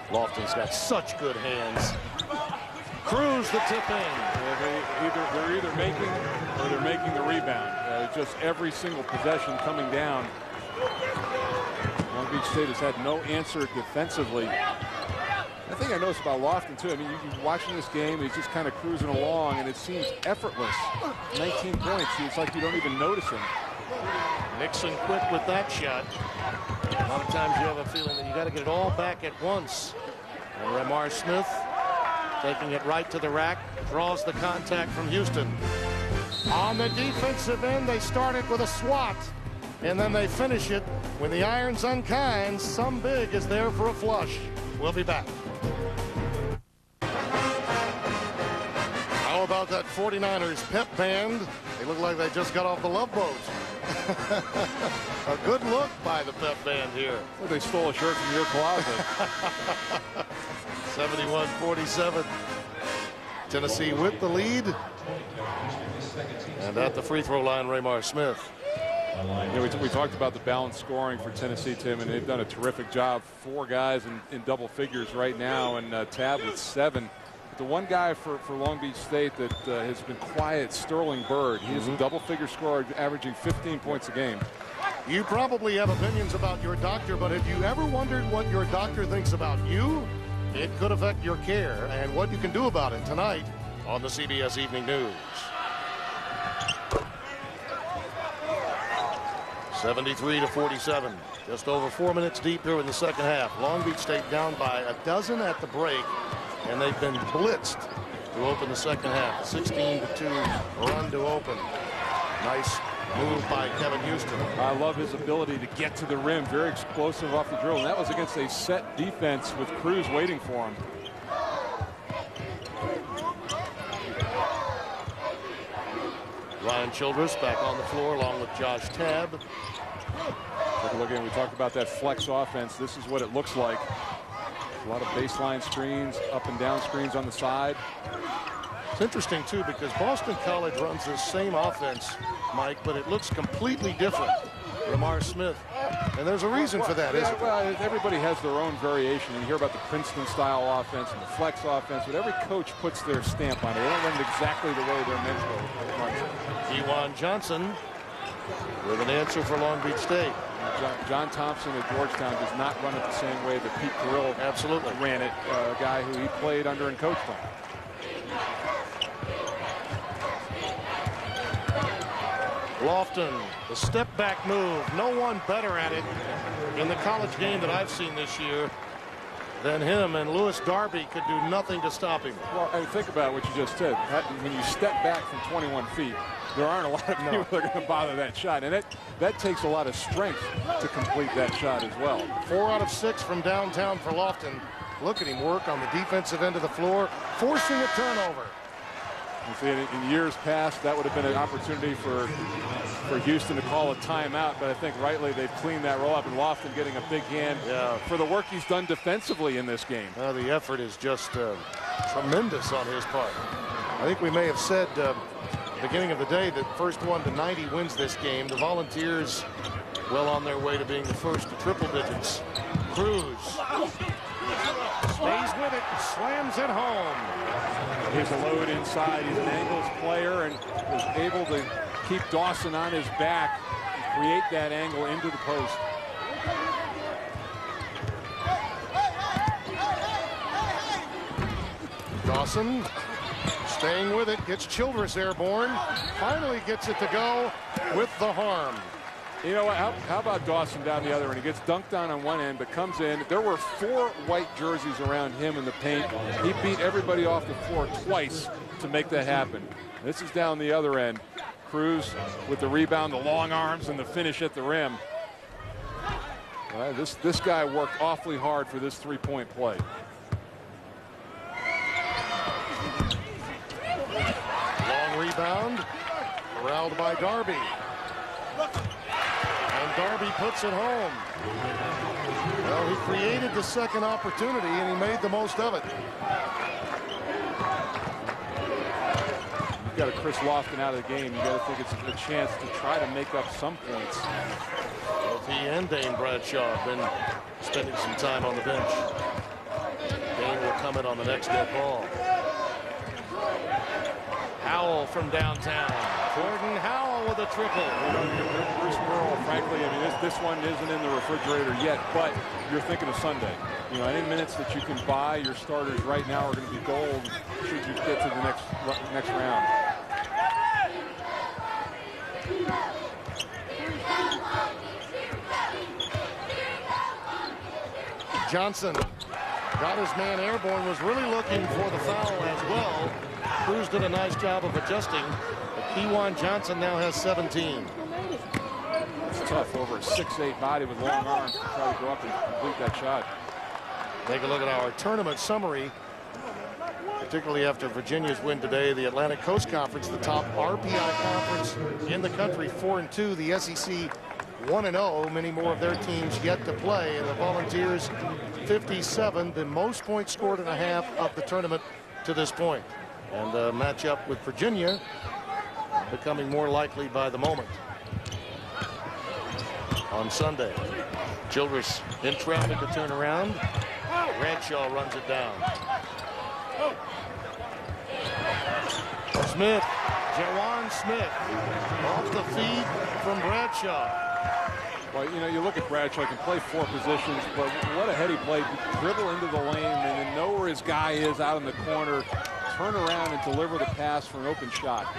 Lofton's got such good hands. Cruz the tip in. Yeah, they're either making or they're making the rebound. Just every single possession coming down. Long Beach State has had no answer defensively. I think I noticed about Lofton too. I mean, you're watching this game, he's just kind of cruising along, and it seems effortless. 19 points. It's like you don't even notice him. Nixon quick with that shot. A lot of times you have a feeling that you got to get it all back at once. And Ramar Smith taking it right to the rack, draws the contact from Houston. On the defensive end, they started with a swat, and then they finish it when the iron's unkind. Some big is there for a flush. We'll be back. How about that 49ers pep band? They look like they just got off the Love Boat. A good look by the pep band here. Well, they stole a shirt from your closet. 71-47. Tennessee with the lead. And at the free throw line, Ramar Smith. Yeah, we talked about the balanced scoring for Tennessee, Tim, and they've done a terrific job. 4 guys in double figures right now, and Tab with 7. the one guy for Long Beach State that has been quiet, Sterling Bird. He is a double-figure scorer, averaging 15 points a game. You probably have opinions about your doctor, but have you ever wondered what your doctor thinks about you? It could affect your care and what you can do about it tonight on the CBS Evening News. 73-47. Just over 4 minutes deep here in the second half. Long Beach State down by a dozen at the break, and they've been blitzed to open the second half. 16-2 run to open. Nice move by Kevin Houston. I love his ability to get to the rim. Very explosive off the dribble. And that was against a set defense with Cruz waiting for him. Ryan Childress back on the floor along with Josh Tabb. Take a look at, we talked about that flex offense. This is what it looks like. A lot of baseline screens, up and down screens on the side. It's interesting, too, because Boston College runs this same offense, Mike, but it looks completely different. Lamar Smith. And there's a reason for that, isn't there? Well, everybody has their own variation. You hear about the Princeton-style offense and the flex offense, but every coach puts their stamp on it. They don't run it exactly the way their mentor runs it. Ewan Johnson with an answer for Long Beach State. John Thompson at Georgetown does not run it the same way that Pete Carrill absolutely ran it, a guy who he played under and coached on. Lofton, the step back move. No one better at it in the college game that I've seen this year than him, and Lewis Darby could do nothing to stop him. Well, I mean, think about what you just said. When you step back from 21 feet, there aren't a lot of people that are going to bother that shot, and that takes a lot of strength to complete that shot as well. 4 out of 6 from downtown for Lofton. Look at him work on the defensive end of the floor, forcing a turnover. You see, in years past, that would have been an opportunity for Houston to call a timeout, but I think rightly they've cleaned that roll up, and Lofton getting a big hand for the work he's done defensively in this game. The effort is just tremendous on his part. I think we may have said at the beginning of the day that first one to 90 wins this game. The Volunteers well on their way to being the first to triple digits. Cruz stays with it, slams it home. He's a load inside. He's an angles player and was able to keep Dawson on his back and create that angle into the post. Dawson staying with it, gets Childress airborne, finally gets it to go with the harm. You know what? How about Dawson down the other end? He gets dunked on one end, but comes in. There were 4 white jerseys around him in the paint. He beat everybody off the floor twice to make that happen. This is down the other end. Cruz with the rebound, the long arms, and the finish at the rim. This guy worked awfully hard for this three-point play. Long rebound, corralled by Darby. And Darby puts it home. Well, he created the second opportunity, and he made the most of it. You've got a Chris Lofton out of the game. You got to think it's a chance to try to make up some points. Both he and Dane Bradshaw have been spending some time on the bench. Dane will come in on the next dead ball. Howell from downtown. Jordan Howell with a triple. Bruce Pearl, frankly, I mean, this one isn't in the refrigerator yet, but you're thinking of Sunday. You know, any minutes that you can buy your starters right now are going to be gold should you get to the next round. Johnson got his man airborne, was really looking for the foul as well. Cruz did a nice job of adjusting. But Ewan Johnson now has 17. It's tough over a 6'8" body with long arms to try to go up and complete that shot. Take a look at our tournament summary, particularly after Virginia's win today. The Atlantic Coast Conference, the top RPI conference in the country, 4-2. The SEC 1-0. Many more of their teams yet to play. And the Volunteers 57, the most points scored in a half of the tournament to this point. And a matchup with Virginia becoming more likely by the moment on Sunday. Childress in traffic to turn around. Bradshaw runs it down. Smith, Jawan Smith, off the feed from Bradshaw. Well, you know, you look at Bradshaw, he can play 4 positions, but what a head he played. Dribble into the lane and then know where his guy is out in the corner, turn around and deliver the pass for an open shot.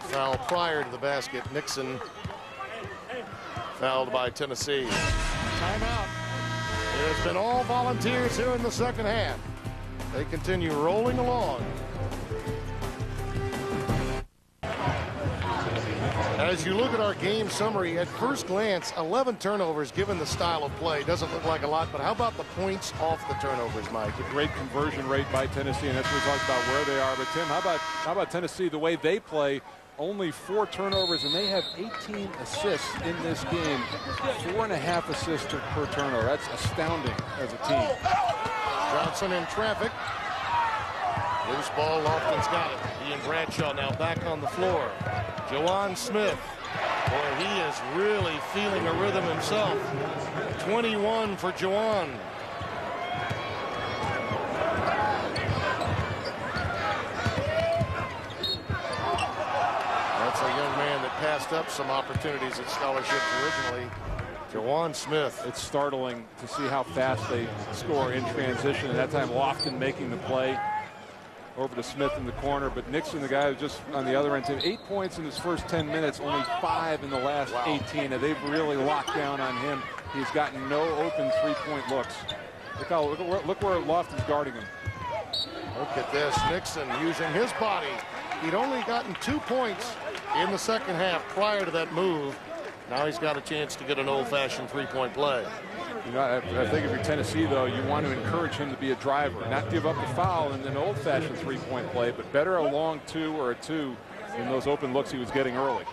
Foul prior to the basket. Nixon fouled by Tennessee. Timeout. It has been all volunteers here in the second half. They continue rolling along. As you look at our game summary, at first glance, 11 turnovers given the style of play. Doesn't look like a lot, but how about the points off the turnovers, Mike? A great conversion rate by Tennessee, and that's what we talked about where they are. But, Tim, how about Tennessee, the way they play? Only 4 turnovers, and they have 18 assists in this game. 4.5 assists per turnover. That's astounding as a team. Johnson in traffic. Loose ball, Lofton's got it. He and Bradshaw now back on the floor. Jawan Smith. Boy, he is really feeling a rhythm himself. 21 for Jawan. That's a young man that passed up some opportunities at scholarships originally. Jawan Smith. It's startling to see how fast they score in transition. At that time, Lofton making the play over to Smith in the corner. But Nixon, the guy who's just on the other end, 8 points in his first 10 minutes, only 5 in the last 18. And they've really locked down on him. He's gotten no open three-point looks. Look where Lofton's guarding him. Look at this. Nixon using his body. He'd only gotten 2 points in the second half prior to that move. Now he's got a chance to get an old-fashioned three-point play. You know, I think if you're Tennessee, though, you want to encourage him to be a driver, not give up the foul and an old-fashioned three-point play, but better a long 2 or a 2 than those open looks he was getting early.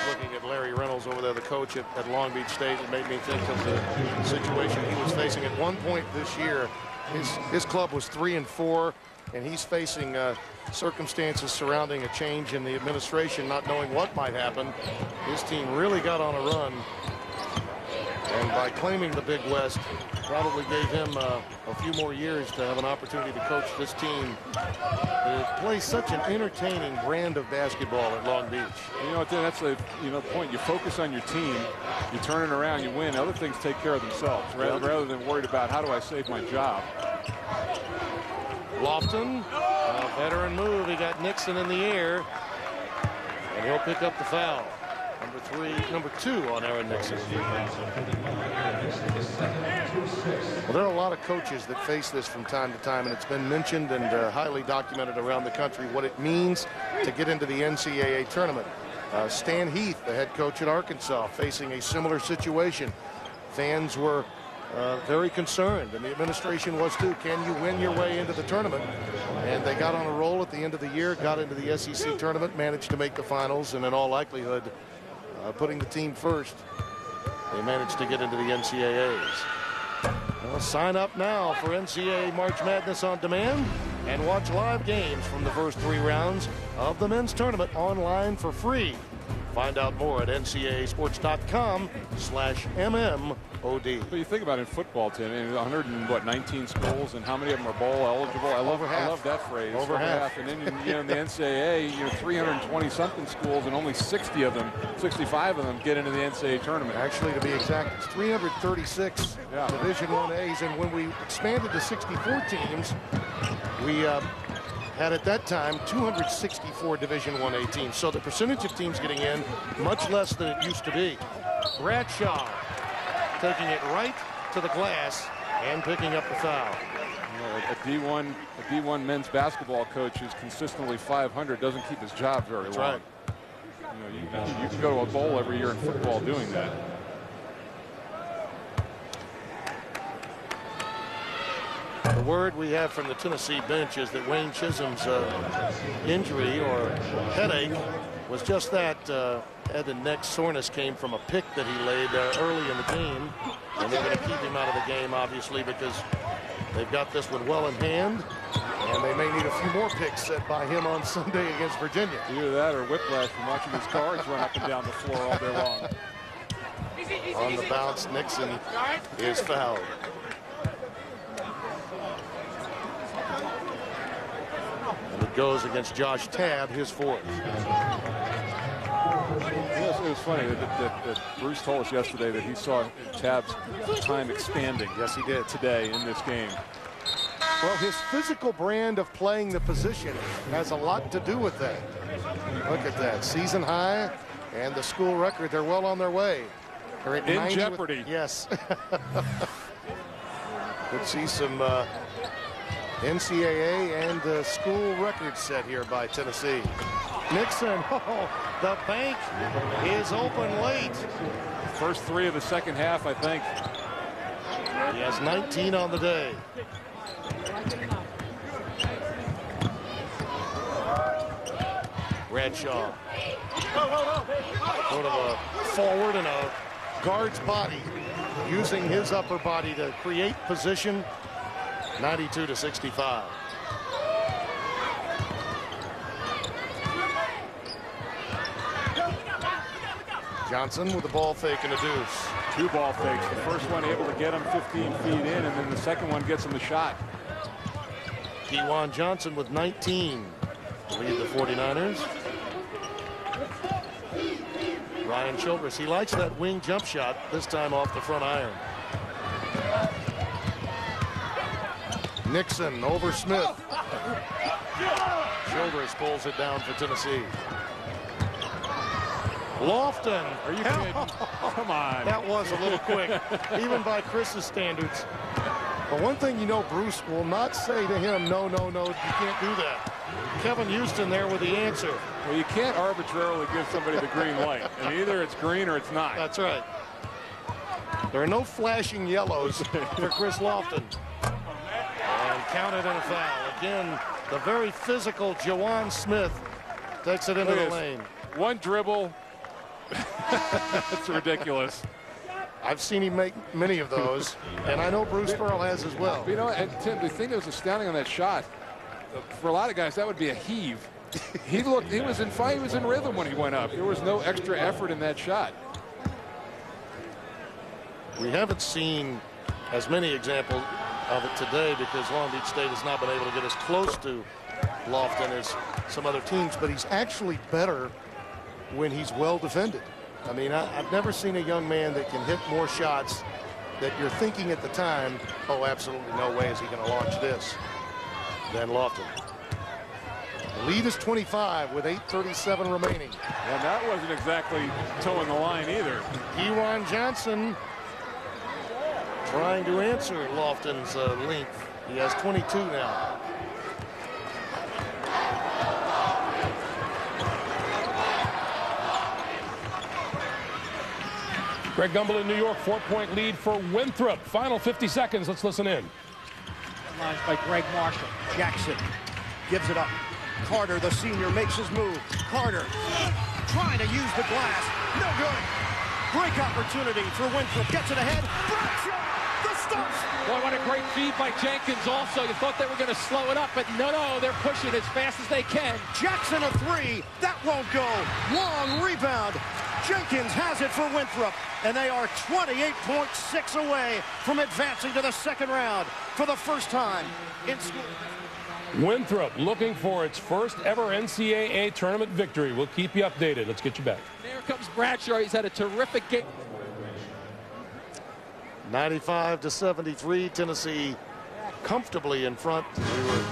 Looking at Larry Reynolds over there, the coach at Long Beach State, it made me think of the situation he was facing at one point this year. His club was 3-4, and he's facing circumstances surrounding a change in the administration, not knowing what might happen. His team really got on a run, and by claiming the Big West, probably gave him a few more years to have an opportunity to coach this team that plays such an entertaining brand of basketball at Long Beach. You know, that's the point. You focus on your team, you turn it around, you win. Other things take care of themselves rather than worried about how do I save my job. Lofton, a veteran move. He got Nixon in the air, and he'll pick up the foul. Number 2 on Aaron Nixon. Well, there are a lot of coaches that face this from time to time, and it's been mentioned and highly documented around the country what it means to get into the NCAA tournament. Stan Heath, the head coach at Arkansas, facing a similar situation. Fans were very concerned, and the administration was too. Can you win your way into the tournament? And they got on a roll at the end of the year, got into the SEC tournament, managed to make the finals, and in all likelihood, putting the team first, they managed to get into the NCAAs. Well, sign up now for NCAA March Madness on demand and watch live games from the first 3 rounds of the men's tournament online for free. Find out more at ncaasports.com/MMOD. But you think about it in football, Tim, 119 schools, and how many of them are bowl eligible? I love that phrase. Over half. And then in the NCAA, 320 something schools, and only 60 of them, 65 of them get into the NCAA tournament. Actually, to be exact, it's 336 Division IAs, and when we expanded to 64 teams, we had at that time 264 Division IA teams. So the percentage of teams getting in much less than it used to be. Bradshaw taking it right to the glass and picking up the foul. A D1 men's basketball coach who's consistently 500 doesn't keep his job very long. Right. You can go to a bowl every year in football doing that. The word we have from the Tennessee bench is that Wayne Chisholm's injury or headache was just that. Head and neck soreness came from a pick that he laid early in the game, and they're going to keep him out of the game, obviously, because they've got this one well in hand, and they may need a few more picks set by him on Sunday against Virginia. Either that or whiplash from watching his cards run up and down the floor all day long. On the bounce, Nixon is fouled. And it goes against Josh Tabb, his fourth. Yes, it was funny that Bruce told us yesterday that he saw Tabb's time expanding. Yes, he did. Today in this game. Well, his physical brand of playing the position has a lot to do with that. Look at that. Season high and the school record. They're well on their way. They're at in 90 jeopardy. Yes. Could see some NCAA and school records set here by Tennessee. Nixon, the bank is open late. First three of the second half, I think. He has 19 on the day. Bradshaw. Sort of a forward and a guard's body, using his upper body to create position. 92-65. Johnson with the ball fake and a deuce. Two ball fakes. The first one able to get him 15 feet in, and then the second one gets him the shot. Kewan Johnson with 19 to lead the 49ers. Ryan Childress, he likes that wing jump shot, this time off the front iron. Nixon over Smith. Childress pulls it down for Tennessee. Lofton. Are you kidding? Come on. That was a little quick, even by Chris's standards. But one thing you know, Bruce will not say to him, no, no, no, you can't do that. Kevin Houston there with the answer. Well, you can't arbitrarily give somebody the green light. And either it's green or it's not. That's right. There are no flashing yellows for Chris Lofton. And counted in a foul. Again, the very physical Jawan Smith takes it into the lane. One dribble. That's ridiculous. I've seen him make many of those, and I know Bruce Pearl has as well. You know, and Tim, the thing that was astounding on that shot, for a lot of guys, that would be a heave. He was in fight, he was in rhythm when he went up. There was no extra effort in that shot. We haven't seen as many examples of it today because Long Beach State has not been able to get as close to Lofton as some other teams, but he's actually better when he's well defended. I mean, I've never seen a young man that can hit more shots that you're thinking at the time, oh, absolutely no way is he going to launch this, than Lofton. The lead is 25 with 8:37 remaining. And that wasn't exactly towing the line either. Kewan Johnson trying to answer Lofton's length. He has 22 now. Greg Gumbel in New York, 4-point lead for Winthrop. Final 50 seconds. Let's listen in. Lines by Greg Marshall. Jackson gives it up. Carter, the senior, makes his move. Carter trying to use the glass. No good. Break opportunity for Winthrop. Gets it ahead. Bradshaw, the stuff. Boy, what a great feed by Jenkins also. You thought they were going to slow it up, but no, they're pushing as fast as they can. Jackson a three. That won't go. Long rebound. Jenkins has it for Winthrop, and they are 28.6 away from advancing to the second round for the first time in school. Winthrop looking for its first ever NCAA tournament victory. We'll keep you updated. Let's get you back. There comes Bradshaw. He's had a terrific game. 95-73, Tennessee comfortably in front. We were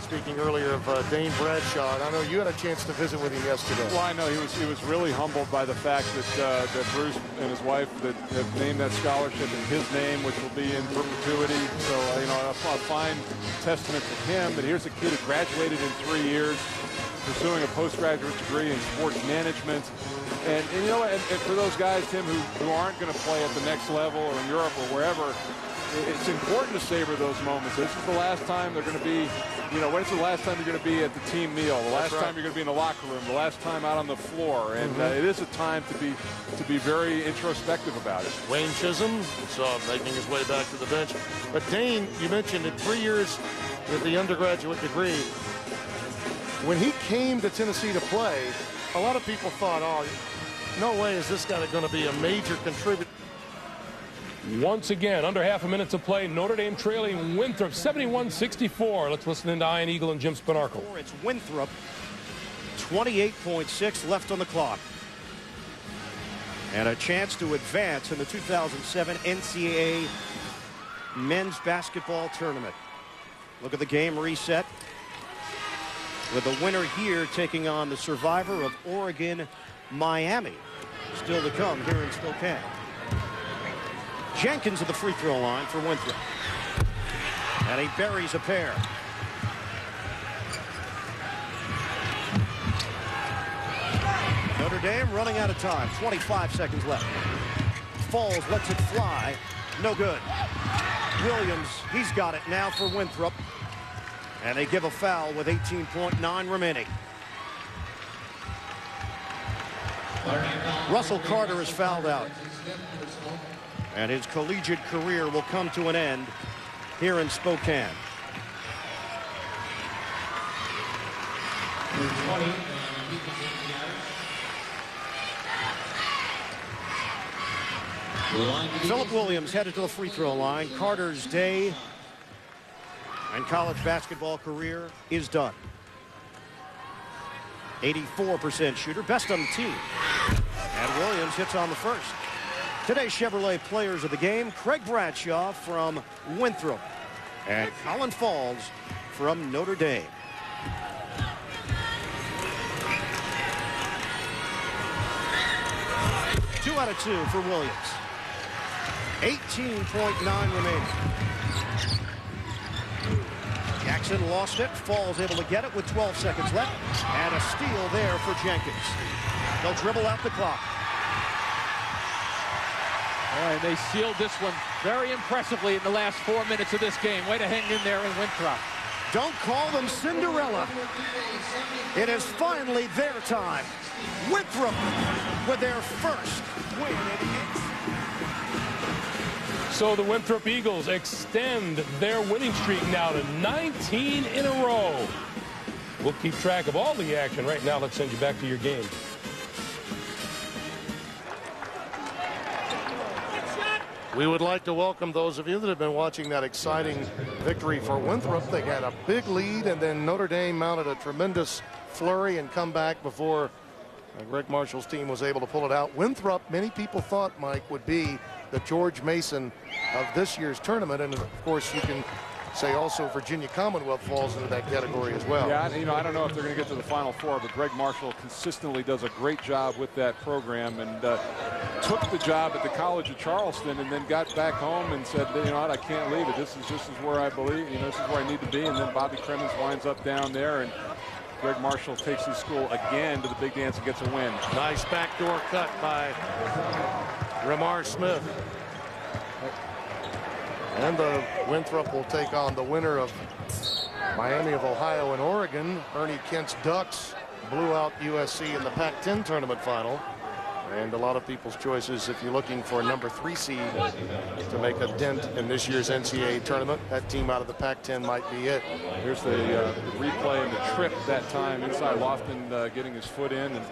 speaking earlier of Dane Bradshaw, and I know you had a chance to visit with him yesterday. Well, I know he was really humbled by the fact that Bruce and his wife that have named that scholarship in his name, which will be in perpetuity. So you know, a fine testament to him. That here's a kid who graduated in 3 years, pursuing a postgraduate degree in sports management. And you know, and for those guys, Tim, who aren't going to play at the next level or in Europe or wherever, it's important to savor those moments. This is the last time they're going to be, you know, when's the last time you're going to be at the team meal? The last time you're going to be in the locker room? The last time out on the floor? And it is a time to be very introspective about it. Wayne Chisholm, we saw him making his way back to the bench. But Dane, you mentioned in 3 years with the undergraduate degree. When he came to Tennessee to play, a lot of people thought, oh, no way is this guy going to be a major contributor. Once again, under half a minute to play. Notre Dame trailing Winthrop 71-64. Let's listen into Ian Eagle and Jim Spinarkle. It's Winthrop. 28.6 left on the clock. And a chance to advance in the 2007 NCAA Men's Basketball Tournament. Look at the game reset, with the winner here taking on the survivor of Oregon, Miami. Still to come here in Spokane. Jenkins at the free throw line for Winthrop. And he buries a pair. Notre Dame running out of time. 25 seconds left. Falls, lets it fly. No good. Williams, he's got it now for Winthrop. And they give a foul with 18.9 remaining. Russell Carter is fouled out. And his collegiate career will come to an end here in Spokane. Philip Williams headed to the free throw line. Carter's day and college basketball career is done. 84% shooter, best on the team. And Williams hits on the first. Today's Chevrolet players of the game: Craig Bradshaw from Winthrop and Colin Falls from Notre Dame. Two out of two for Williams. 18.9 remaining. Jackson lost it. Falls able to get it with 12 seconds left. And a steal there for Jenkins. They'll dribble out the clock. All right, they sealed this one very impressively in the last 4 minutes of this game. Way to hang in there in Winthrop. Don't call them Cinderella. It is finally their time. Winthrop with their first win. So the Winthrop Eagles extend their winning streak now to 19 in a row. We'll keep track of all the action. Right now, let's send you back to your game. We would like to welcome those of you that have been watching that exciting victory for Winthrop. They had a big lead, and then Notre Dame mounted a tremendous flurry and comeback before Greg Marshall's team was able to pull it out. Winthrop, many people thought, Mike, would be the George Mason of this year's tournament, and of course you can say also Virginia Commonwealth falls into that category as well. Yeah, I don't know if they're going to get to the Final Four, but Greg Marshall consistently does a great job with that program, and took the job at the College of Charleston and then got back home and said, you know what, I can't leave it. This is where I believe, this is where I need to be. And then Bobby Cremins winds up down there, and Greg Marshall takes his school again to the big dance and gets a win. Nice backdoor cut by Ramar Smith. And the Winthrop will take on the winner of Miami of Ohio and Oregon. Ernie Kent's Ducks blew out USC in the Pac-10 tournament final. And a lot of people's choices, if you're looking for a number 3 seed to make a dent in this year's NCAA tournament, that team out of the Pac-10 might be it. Here's the replay and the trip that time inside Lofton getting his foot in. And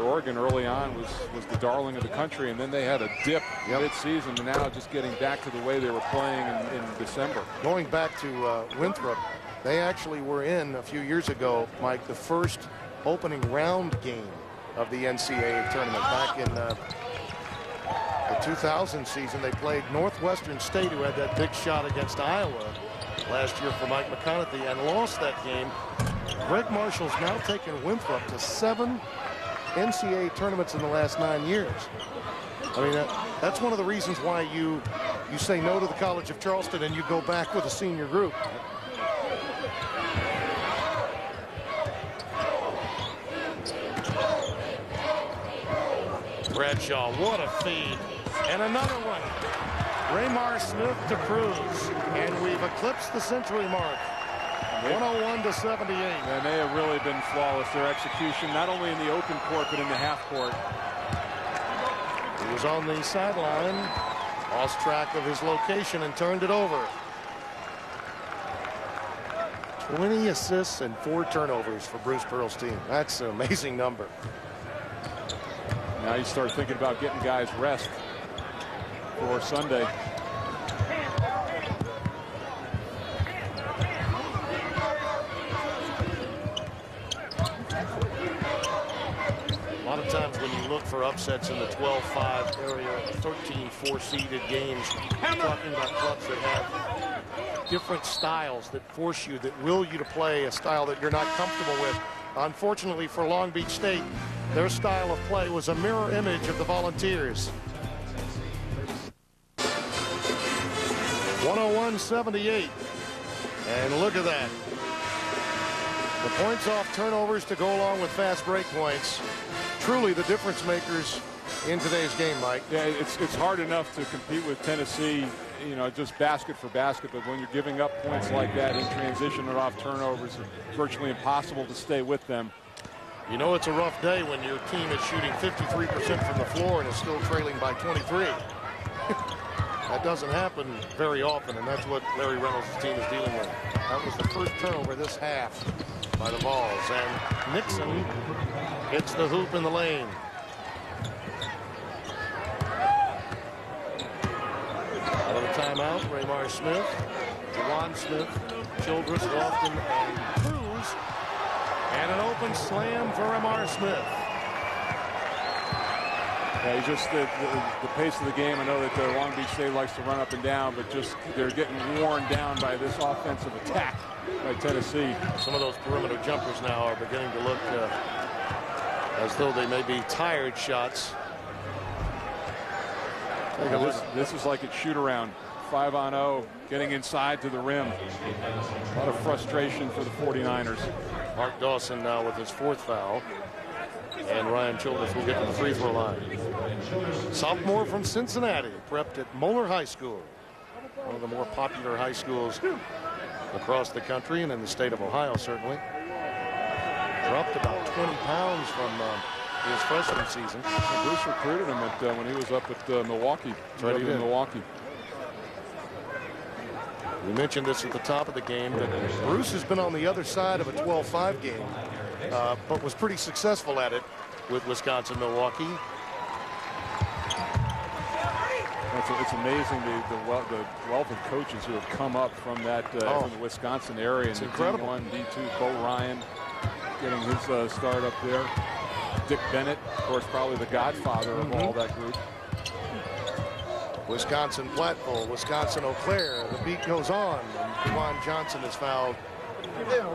Oregon early on was the darling of the country, and then they had a dip mid-season, and now just getting back to the way they were playing in December. Going back to Winthrop, they actually were in a few years ago, Mike, the first opening round game of the NCAA tournament. Back in the 2000 season, they played Northwestern State, who had that big shot against Iowa last year for Mike McConaughey, and lost that game. Greg Marshall's now taken Winthrop to 7 NCAA tournaments in the last 9 years. I mean, that's one of the reasons why you say no to the College of Charleston and you go back with a senior group. Bradshaw, what a feed. And another one. Ramar Smith to Cruz. And we've eclipsed the century mark. 101-78. And they have really been flawless, their execution, not only in the open court, but in the half court. He was on the sideline, lost track of his location, and turned it over. 20 assists and 4 turnovers for Bruce Pearl's team. That's an amazing number. Now you start thinking about getting guys rest. for Sunday. A lot of times when you look for upsets in the 12-5 area, 13-4 seeded games, you're talking about clubs that have different styles that force you, that will you to play a style that you're not comfortable with. Unfortunately for Long Beach State, their style of play was a mirror image of the Volunteers. 101-78. And look at that. The points off turnovers to go along with fast break points. Truly the difference makers in today's game, Mike. Yeah, it's hard enough to compete with Tennessee, you know, just basket for basket, but when you're giving up points like that in transition or off turnovers, it's virtually impossible to stay with them. You know it's a rough day when your team is shooting 53% from the floor and is still trailing by 23. That doesn't happen very often, and that's what Larry Reynolds' team is dealing with. That was the first turnover this half by the Vols, and Nixon hits the hoop in the lane. Out of the timeout, Raymar Smith, Juwan Smith, Childress, Lofton, and Cruz. And an open slam for Raymar Smith. Yeah, just the pace of the game. I know that Long Beach State likes to run up and down, but just they're getting worn down by this offensive attack by Tennessee. Some of those perimeter jumpers now are beginning to look as though they may be tired shots. This is like a shoot around. 5-on-0, getting inside to the rim. A lot of frustration for the 49ers. Mark Dawson now with his fourth foul. And Ryan Childress will get to the free throw line. Sophomore from Cincinnati, prepped at Moeller High School. One of the more popular high schools across the country and in the state of Ohio, certainly. Dropped about 20 pounds from his freshman season. Bruce recruited him when he was up at Milwaukee. Right, in Milwaukee. We mentioned this at the top of the game, that Bruce has been on the other side of a 12-5 game, but was pretty successful at it with Wisconsin-Milwaukee. It's amazing the wealth of coaches who have come up from that from the Wisconsin area. It's incredible. D1, D2, Bo Ryan getting his start up there. Dick Bennett, of course, probably the godfather of all that group. Wisconsin Platteville, Wisconsin Eau Claire. The beat goes on, and Juwan Johnson is fouled.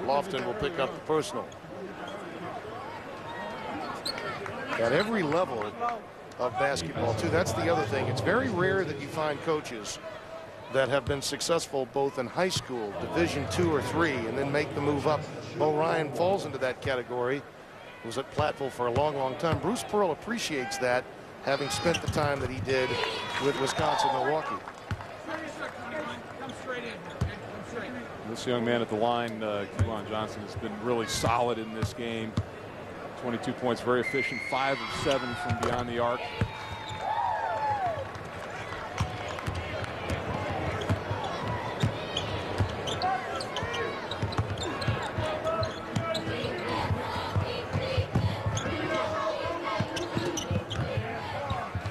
Lofton will pick up the personal. At every level of basketball, too, that's the other thing. It's very rare that you find coaches that have been successful both in high school, Division II or III, and then make the move up. Bo Ryan falls into that category. Was at Platteville for a long, long time. Bruce Pearl appreciates that, having spent the time that he did with Wisconsin-Milwaukee. This young man at the line, Juwan Johnson, has been really solid in this game. 22 points, very efficient, 5 of 7 from beyond the arc.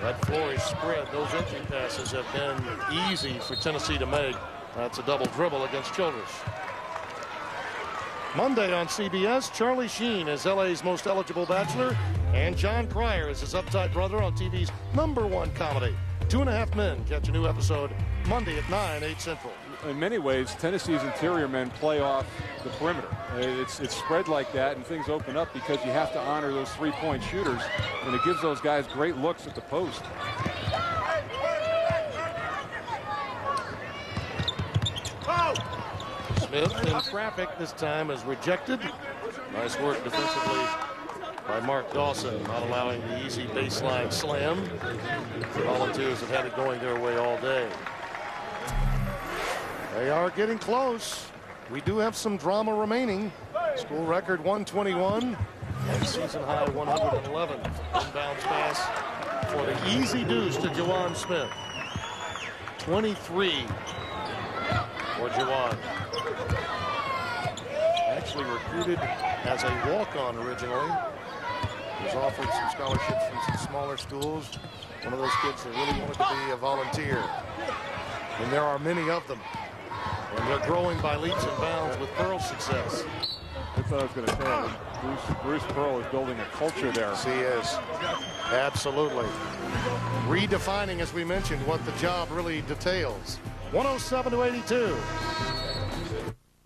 That floor is spread. Those entry passes have been easy for Tennessee to make. That's a double dribble against Childress. Monday on CBS, Charlie Sheen is LA's most eligible bachelor, and John Cryer is his uptight brother on TV's #1 comedy. 2.5 Men. Catch a new episode Monday at 9, 8 Central. In many ways, Tennessee's interior men play off the perimeter. It's spread like that, and things open up because you have to honor those three-point shooters, and it gives those guys great looks at the post. Smith in traffic this time is rejected. Nice work defensively by Mark Dawson, not allowing the easy baseline slam. The Volunteers have had it going their way all day. They are getting close. We do have some drama remaining. School record 121 and season high 111. Inbounds pass for the easy deuce to Juwan Smith. 23 for Juwan. Actually recruited as a walk-on originally. was offered some scholarships from some smaller schools. One of those kids that really wanted to be a volunteer. And there are many of them. And they're growing by leaps and bounds with Pearl's success. That's what I was going to say. Bruce Pearl is building a culture there. Yes, he is. Absolutely. Redefining, as we mentioned, what the job really details. 107-82.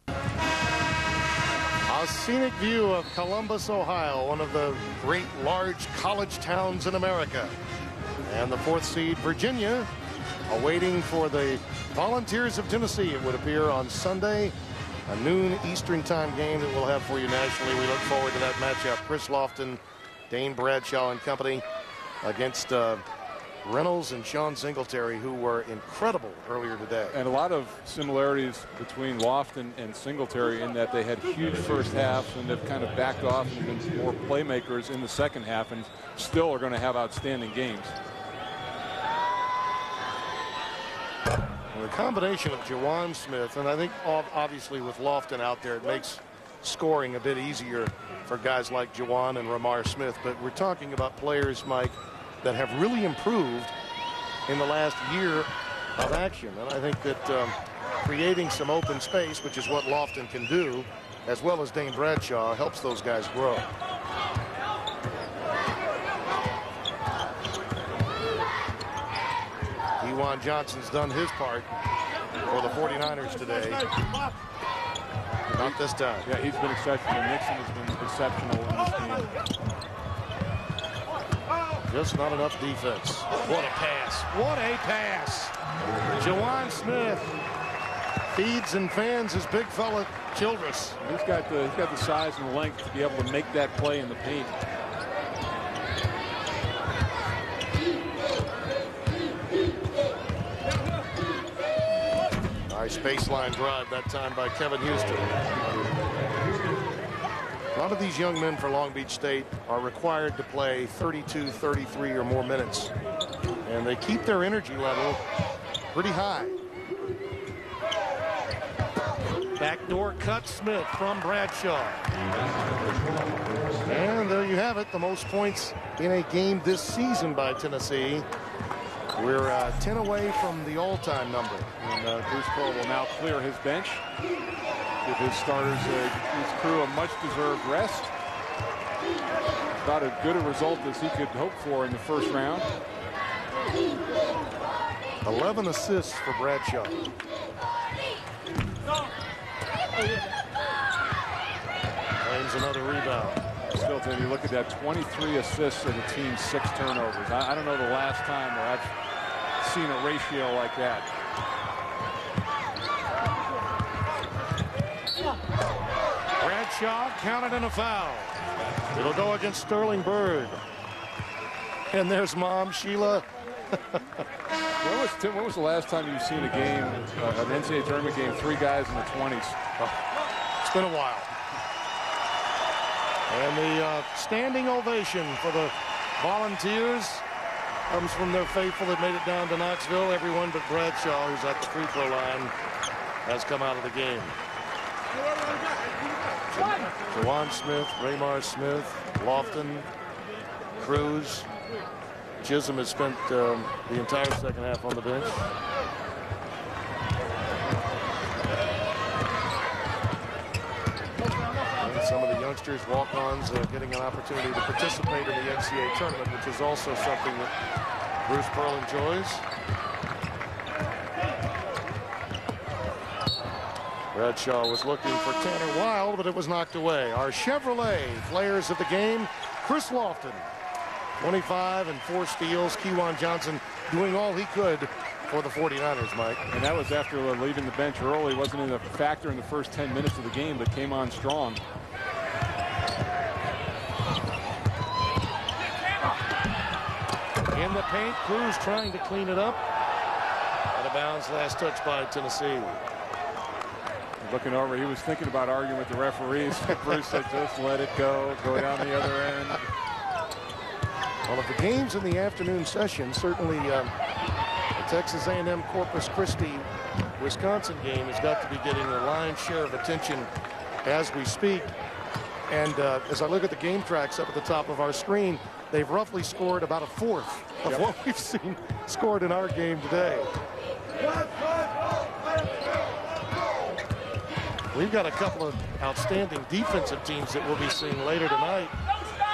A scenic view of Columbus, Ohio, one of the great large college towns in America. And the 4th seed, Virginia, awaiting for the Volunteers of Tennessee, it would appear, on Sunday. A noon Eastern time game that we'll have for you nationally. We look forward to that matchup. Chris Lofton, Dane Bradshaw and company against Reynolds and Sean Singletary, who were incredible earlier today. And a lot of similarities between Lofton and Singletary in that they had huge first halves and have kind of backed off and been more playmakers in the second half and still are going to have outstanding games. The combination of Jawan Smith, and I think obviously with Lofton out there, it makes scoring a bit easier for guys like Jawan and Ramar Smith. But we're talking about players, Mike, that have really improved in the last year of action. And I think that creating some open space, which is what Lofton can do, as well as Dane Bradshaw, helps those guys grow. Ewan Johnson's done his part for the 49ers today. Not this time. Yeah, he's been exceptional. Nixon has been exceptional in this game. Just not enough defense. What a pass. What a pass. Jawan Smith feeds and fans his big fella Childress. He's got the size and the length to be able to make that play in the paint. Nice baseline drive that time by Kevin Houston. A lot of these young men for Long Beach State are required to play 32, 33 or more minutes. And they keep their energy level pretty high. Backdoor cut Smith from Bradshaw. And there you have it, the most points in a game this season by Tennessee. We're 10 away from the all-time number. And Bruce Pearl will now clear his bench. Give his starters, his crew, a much-deserved rest. About as good a result as he could hope for in the first round. 11 assists for Bradshaw. Claims another rebound. Still, when you look at that, 23 assists and the team's 6 turnovers. I don't know the last time where I've seen a ratio like that. Bradshaw counted in a foul. It'll go against Sterling Bird. And there's Mom, Sheila. Tim, when was the last time you've seen a game, an NCAA tournament game, 3 guys in the 20s? It's been a while. And the standing ovation for the Volunteers comes from their faithful that made it down to Knoxville. Everyone but Bradshaw, who's at the free throw line, has come out of the game. Jawan Smith, Ramar Smith, Lofton, Cruz. Chisholm has spent the entire second half on the bench. And some of the youngsters, walk-ons, getting an opportunity to participate in the NCAA Tournament, which is also something that Bruce Pearl enjoys. Bradshaw was looking for Tanner Wild, but it was knocked away. Our Chevrolet players of the game, Chris Lofton, 25 and 4 steals. Kewan Johnson doing all he could for the 49ers, Mike. And that was after leaving the bench early. Wasn't in a factor in the first 10 minutes of the game, but came on strong. In the paint, Cruz trying to clean it up. Out of bounds, last touch by Tennessee. Looking over, he was thinking about arguing with the referees. Bruce said, just let it go down the other end. Well, of the games in the afternoon session, certainly the Texas A&M Corpus Christi Wisconsin game has got to be getting the lion's share of attention as we speak. And as I look at the game tracks up at the top of our screen, they've roughly scored about a fourth of what we've seen scored in our game today. We've got a couple of outstanding defensive teams that we'll be seeing later tonight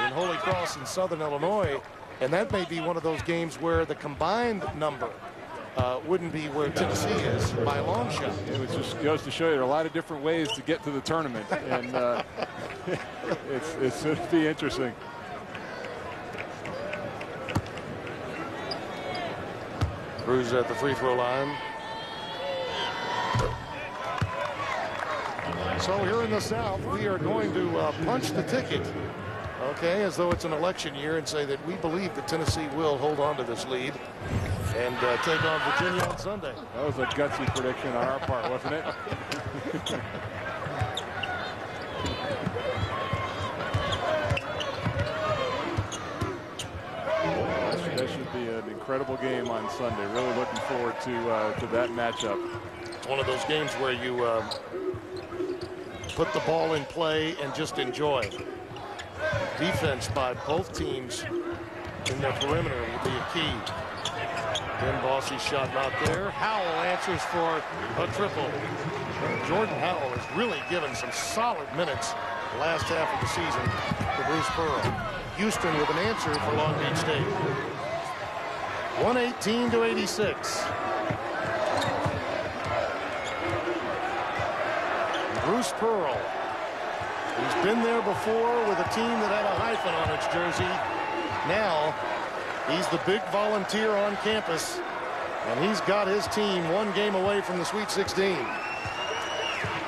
in Holy Cross and Southern Illinois. And that may be one of those games where the combined number wouldn't be where Tennessee is by a long shot. It just goes to show you there are a lot of different ways to get to the tournament. And it's going to be interesting. Cruz at the free throw line. So here in the South, we are going to punch the ticket, okay, as though it's an election year, and say that we believe that Tennessee will hold on to this lead and take on Virginia on Sunday. That was a gutsy prediction on our part, wasn't it? That should be an incredible game on Sunday. Really looking forward to that matchup. It's one of those games where you put the ball in play and just enjoy. Defense by both teams in their perimeter will be a key. Ben Bossie's shot not there. Howell answers for a triple. Jordan Howell has really given some solid minutes the last half of the season to Bruce Pearl. Houston with an answer for Long Beach State. 118-86. Bruce Pearl, who's been there before with a team that had a hyphen on its jersey. Now he's the big volunteer on campus, and he's got his team one game away from the Sweet 16.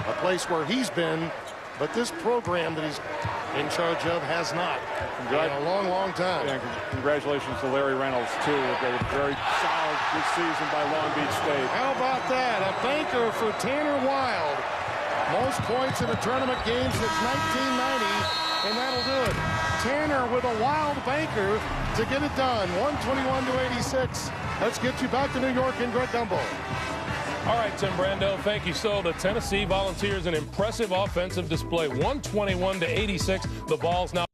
A place where he's been, but this program that he's in charge of has not in a long, long time. And congratulations to Larry Reynolds, too. A very solid good season by Long Beach State. How about that? A banker for Tanner Wild. Most points in a tournament game since 1990, and that'll do it. Tanner with a wild banker to get it done. 121-86. Let's get you back to New York and Greg Gumbel. All right, Tim Brando, thank you. So the Tennessee Volunteers, an impressive offensive display, 121-86. The ball's now